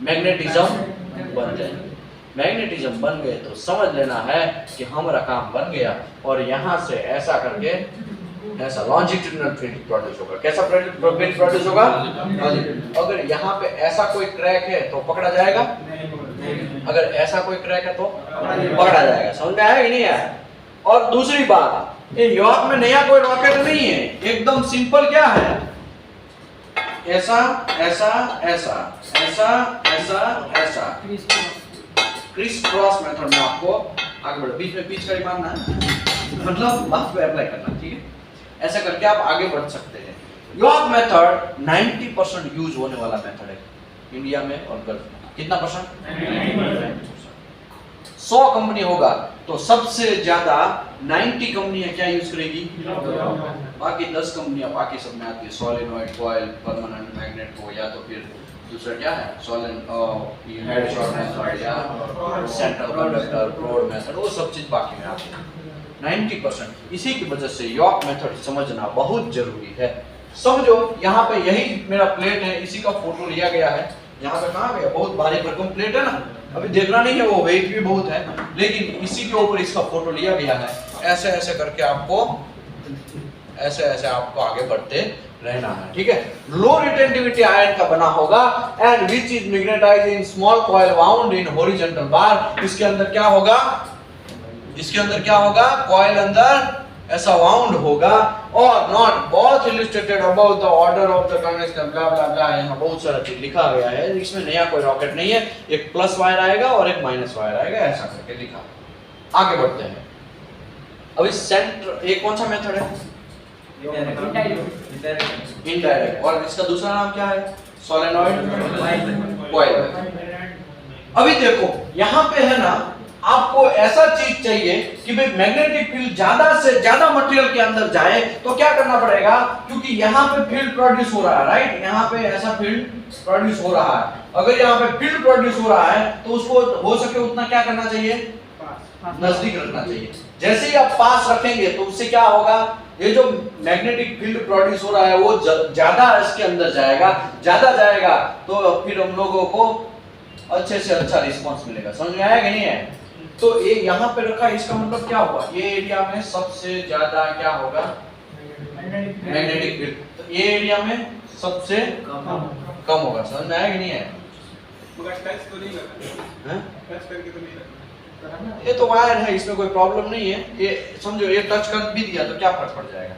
A: मैग्नेटिज्म बन जाएंगे। मैग्नेटिज्म बन गए तो समझ लेना है कि हमारा काम बन गया। और यहां से ऐसा करके ऐसा लॉन्जिट्यूडिनल फील्ड प्रोड्यूस होगा। कैसा फील्ड प्रोड्यूस होगा? अगर यहाँ पे ऐसा कोई क्रैक है तो पकड़ा जाएगा, अगर ऐसा कोई क्रैक है तो पकड़ा जाएगा। समझ में आया कि नहीं आया? और दूसरी बात, ये यूरोप में नया कोई रॉकेट नहीं है, एकदम सिंपल क्या है, ऐसा ऐसा ऐसा ऐसा ऐसा ऐसा क्रिस क्रॉस मेथड में आपको आगे बढ़, बीच में पिच कड़ी मारना है, मतलब बात पे अप्लाई करना, ठीक है? ऐसा करके आप आगे बढ़ सकते हैं। यूरोप मेथड 90% यूज होने वाला मेथड है इंडिया में और गल्फ में। कितना परसेंट? 90%। 100 कंपनी होगा तो सबसे ज्यादा 90 कंपनियां क्या यूज करेगी? बाकी 10 कंपनियां बाकी सब में आती है, सोलेनॉइड, कॉइल, परमानेंट मैग्नेट को, या तो फिर दूसरा क्या है हेड शॉट मेथड या सेंट्रल कंडक्टर, ब्रॉड मेथड, वो सब चीज बाकी में आती है 90%। इसी की वजह से यॉर्क मेथड समझना बहुत जरूरी है। समझो यहाँ पे यही मेरा प्लेट है, इसी का फोटो लिया गया है। यहाँ पे कहाँ गया? बहुत भारी भरकम प्लेट है ना, अभी देखना नहीं है, वो वेट भी बहुत है, लेकिन इसी के ऊपर इसका फोटो लिया गया है। ऐसे ऐसे करके आपको ऐसे ऐसे आपको आगे बढ़ते रहना है, ठीक है? लो रिटेंटिविटी आयन का बना होगा and which is magnetised in small coil wound in horizontal बार। इसके अंदर क्या होगा? इसके अंदर क्या होगा? कॉइल अंदर ऐसा वाउंड होगा और नॉट बहुत illustrated about the order of the tungsten bla bla bla. यहाँ बहुत सारा चीज लिखा गया है, इसमें नया कोई रॉकेट नहीं है। एक प्लस वायर आएगा और एक माइनस वायर आएगा, ऐसा करके लिखा। आगे बढ़ते हैं। अभी सेंटर ये कौन सा मेथड है? इनडायरेक्ट। और इसका दूसरा नाम क्या है? Solenoid coil. अभी देखो यहाँ पे है ना, आपको ऐसा चीज चाहिए कि भाई मैग्नेटिक फील्ड ज्यादा से ज्यादा मटेरियल के अंदर जाए, तो क्या करना पड़ेगा? क्योंकि यहाँ पे फील्ड प्रोड्यूस हो रहा है, राइट? यहाँ पे ऐसा फील्ड प्रोड्यूस हो रहा है। अगर यहाँ पे फील्ड प्रोड्यूस हो रहा है तो उसको हो सके उतना क्या करना चाहिए? नजदीक रखना चाहिए। जैसे ही आप पास रखेंगे तो उससे क्या होगा? ये जो मैग्नेटिक फील्ड प्रोड्यूस हो रहा है वो ज्यादा इसके अंदर जाएगा, ज्यादा जाएगा तो फिर हम लोगों को अच्छे से अच्छा रिस्पांस मिलेगा। समझ में आया कि नहीं है? तो ये यहाँ पे रखा, इसका मतलब क्या हुआ? ये एरिया में सबसे ज्यादा क्या होगा? Magnetic field. तो ये एरिया में सबसे कम होगा। समझ में आया कि नहीं है?
B: मगर टच तो नहीं करना, टच करके तो नहीं रखना।
A: ये तो वायर है, इसमें कोई प्रॉब्लम नहीं है। ये समझो, ये टच कर भी दिया तो क्या फर्क पड़ जाएगा?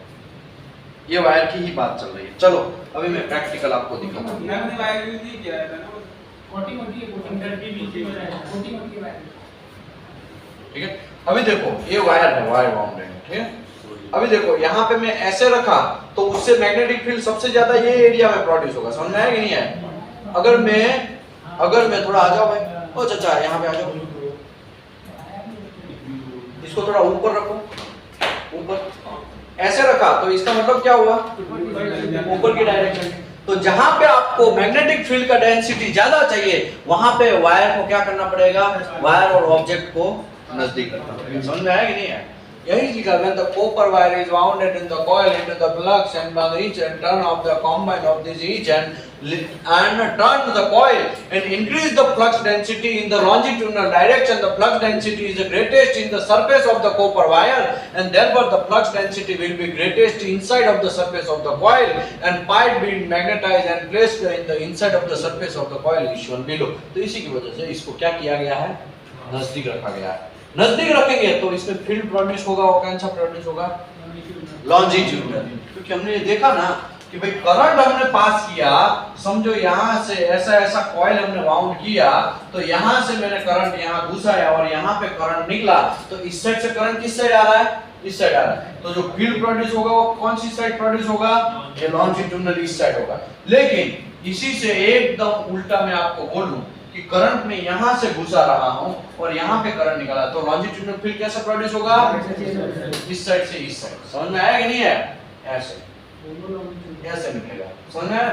A: ये वायर की ही बात चल रही है। चलो अभी मैं प्रैक्टिकल आपको दिखाता हूँ।
B: मैंने वायर यूज नहीं किया था ना,
C: कोटिंग होती है, कोटिंग करके बीच में कोटिंग होती है वायर।
A: ठीक है, अभी देखो ये वायर है, वायर बाउंड है, ठीक है? अभी देखो यहाँ पे मैं ऐसे रखा तो उससे मैग्नेटिक फील्ड सबसे ज्यादा ये एरिया में प्रोड्यूस होगा। समझ में आया कि नहीं है? अगर मैं थोड़ा आ जाओ भाई, ओ चाचा यहाँ पे आ जाओ, इसको थोड़ा ऊपर रखो, ऊपर ऐसे रखा तो इसका मतलब क्या हुआ? ऊपर की डायरेक्शन। तो जहां पे आपको मैग्नेटिक फील्ड का डेंसिटी ज्यादा चाहिए वहां पे वायर को क्या करना पड़ेगा? वायर और ऑब्जेक्ट को नजदीक रखना पड़ेगा। समझ में आया कि नहीं है? यही लिखा, when the copper wire is wounded in the coil into the flux and by each and turn of the combine of this each and turn the coil and increase the flux density in the longitudinal direction, the flux density is the greatest in the surface of the copper wire and therefore the flux density will be greatest inside of the surface of the coil and pipe being magnetized and placed in the inside of the surface of the coil is shown below। तो इसी की वजह से इसको क्या किया गया है? नजदीक रखा गया है। नजदीक रखेंगे तो इसमें फील्ड प्रोड्यूस होगा, और कौन सा प्रोड्यूस होगा? लॉन्जिट्यूडनल। क्योंकि हमने ये देखा ना कि भाई करंट हमने पास किया, समझो यहाँ से ऐसा ऐसा कॉइल हमने वाउंड किया तो यहाँ से मैंने करंट यहाँ घुसाया और यहाँ पे करंट निकला, तो इस साइड से करंट किस साइड आ रहा है? इस साइड आ रहा है। तो जो फील्ड प्रोड्यूस होगा वो कौन सी साइड प्रोड्यूस होगा? ये लॉन्जिट्यूडनल इस साइड होगा। लेकिन इसी से एकदम उल्टा मैं आपको बोलूं कि करंट में यहाँ से घुसा रहा हूँ और यहाँ पे करंट निकला, तो लॉन्जिट्यूडनल फील्ड कैसा प्रोड्यूस होगा? इस साइड से इस साइड। समझ में आया कि नहीं है? ऐसे ऐसे निकलेगा। समझ में आया?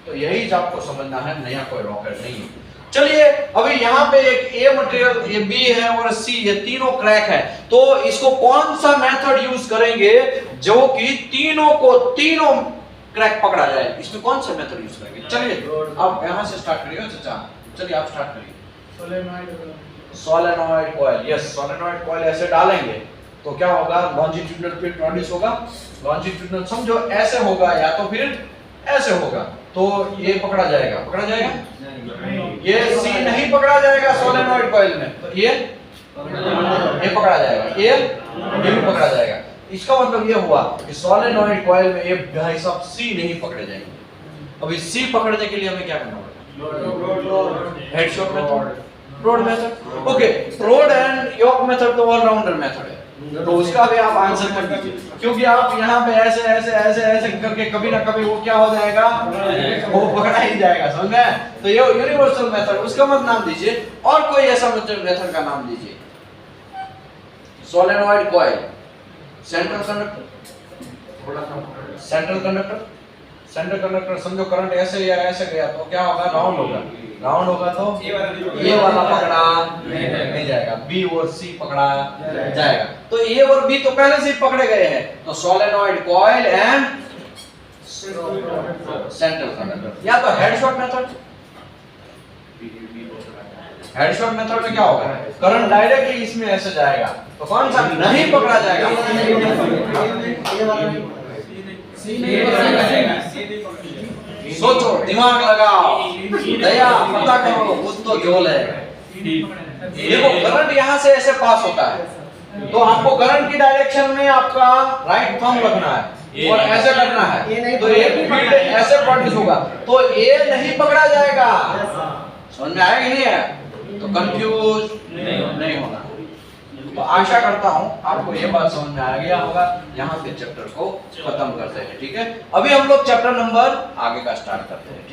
A: तो यही आपको समझना है, नया कोई रॉकेट नहीं है। चलिए अभी यहाँ पे एक ए मटेरियल, ये बी है और सी, ये तीनों क्रैक है, तो इसको कौन सा मेथड यूज करेंगे जो कि तीनों क्रैक पकड़ा जाए? इसमें कौन सा मेथड यूज करेंगे? चलिए अब यहाँ से स्टार्ट करिए चाचा, चलिए आप स्टार्ट करिए। Solenoid coil, yes solenoid coil ऐसे डालेंगे तो क्या होगा, लॉन्जिट्यूडनल फील्ड प्रोड्यूस होगा। लॉन्जिट्यूडनल समझो ऐसे होगा या तो फिर ऐसे होगा, तो ये पकड़ा जाएगा, पकड़ा जाएगा। ये सी नहीं पकड़ा जाएगा सोलेनॉइड कॉइल में, तो ये पकड़ा जाएगा, ये भी पकड़ा जाएगा। इसका मतलब ये हुआ कि सोलेनॉइड कॉइल में ये भाई साहब सी नहीं पकड़े जाएंगे। अभी सी पकड़ने के लिए हमें क्या करना पड़ेगा, head shot method, prod method. Okay, prod and yoke method तो ऑलराउंडर मेथड है, तो उसका भी आप आंसर कर दीजिए, क्योंकि आप यहाँ पे ऐसे ऐसे ऐसे ऐसे करके कभी ना कभी वो क्या हो जाएगा, वो पकड़ा ही जाएगा, समझ गए। तो ये यूनिवर्सल मेथड, उसका मत नाम दीजिए, और कोई ऐसा मेथड का नाम दीजिए। Solenoid coil, central conductor, central conductor, central conductor समझो करंट ऐसे या ऐसे गया तो क्या होगा, राउंड होगा, राउंड होगा तो ए वाला पकड़ा नहीं जाएगा, बी और सी पकड़ा जाएगा। तो ए और बी तो पहले से ही पकड़े गए हैं, तो solenoid coil and central conductor. या तो हेडशॉट मेथड, हेडशॉट मेथड में क्या होगा, करंट डायरेक्टली इसमें ऐसे जाएगा, तो कौन सा नहीं पकड़ा जाएगा, सोचो, दिमाग लगाओ, दया पता करो, कुछ तो जोल है। देखो करंट यहाँ से ऐसे पास होता है, तो आपको करंट की डायरेक्शन में आपका राइट थंब रखना है और ऐसे करना है, तो एक फील्ड ऐसे प्रोड्यूस होगा, तो ए नहीं पकड़ा जाएगा। समझ में आया कि नहीं है? तो कंफ्यूज नहीं होना। तो आशा करता हूं आपको ये बात समझ में आ गया होगा। यहाँ पे चैप्टर को खत्म करते हैं, ठीक है। अभी हम लोग चैप्टर नंबर आगे का स्टार्ट करते हैं।